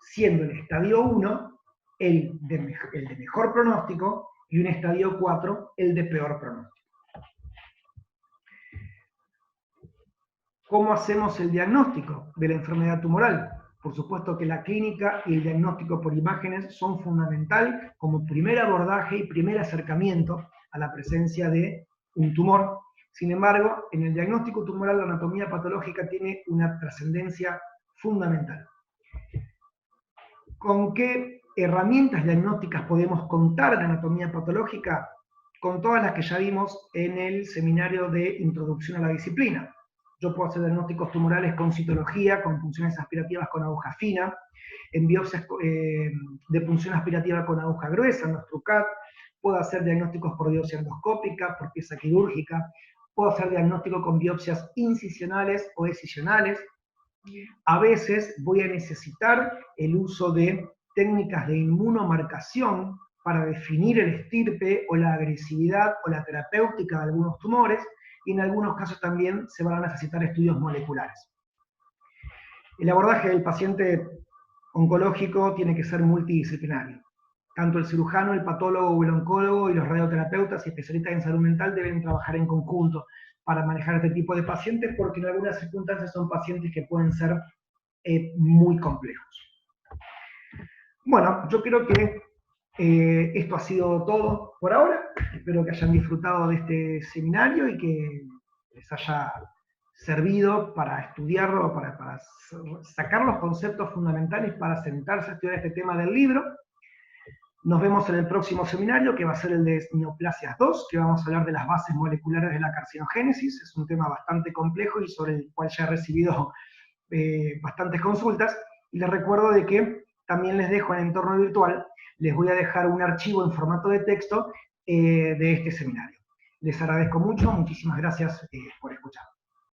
siendo el estadio 1 el de mejor pronóstico y un estadio 4 el de peor pronóstico. ¿Cómo hacemos el diagnóstico de la enfermedad tumoral? Por supuesto que la clínica y el diagnóstico por imágenes son fundamental como primer abordaje y primer acercamiento a la presencia de un tumor. Sin embargo, en el diagnóstico tumoral la anatomía patológica tiene una trascendencia fundamental. ¿Con qué herramientas diagnósticas podemos contar de anatomía patológica? Con todas las que ya vimos en el seminario de Introducción a la Disciplina. Yo puedo hacer diagnósticos tumorales con citología, con punciones aspirativas con aguja fina, en biopsias de punción aspirativa con aguja gruesa, en los TruCAT, puedo hacer diagnósticos por biopsia endoscópica, por pieza quirúrgica, puedo hacer diagnóstico con biopsias incisionales o excisionales. A veces voy a necesitar el uso de técnicas de inmunomarcación para definir el estirpe o la agresividad o la terapéutica de algunos tumores, y en algunos casos también se van a necesitar estudios moleculares. El abordaje del paciente oncológico tiene que ser multidisciplinario. Tanto el cirujano, el patólogo o el oncólogo y los radioterapeutas y especialistas en salud mental deben trabajar en conjunto para manejar este tipo de pacientes, porque en algunas circunstancias son pacientes que pueden ser muy complejos. Bueno, yo creo que esto ha sido todo por ahora. Espero que hayan disfrutado de este seminario y que les haya servido para estudiarlo, para sacar los conceptos fundamentales para sentarse a estudiar este tema del libro. Nos vemos en el próximo seminario, que va a ser el de neoplasias 2, que vamos a hablar de las bases moleculares de la carcinogénesis. Es un tema bastante complejo y sobre el cual ya he recibido bastantes consultas. Y les recuerdo de que también les dejo en entorno virtual, les voy a dejar un archivo en formato de texto de este seminario. Les agradezco mucho, muchísimas gracias por escuchar.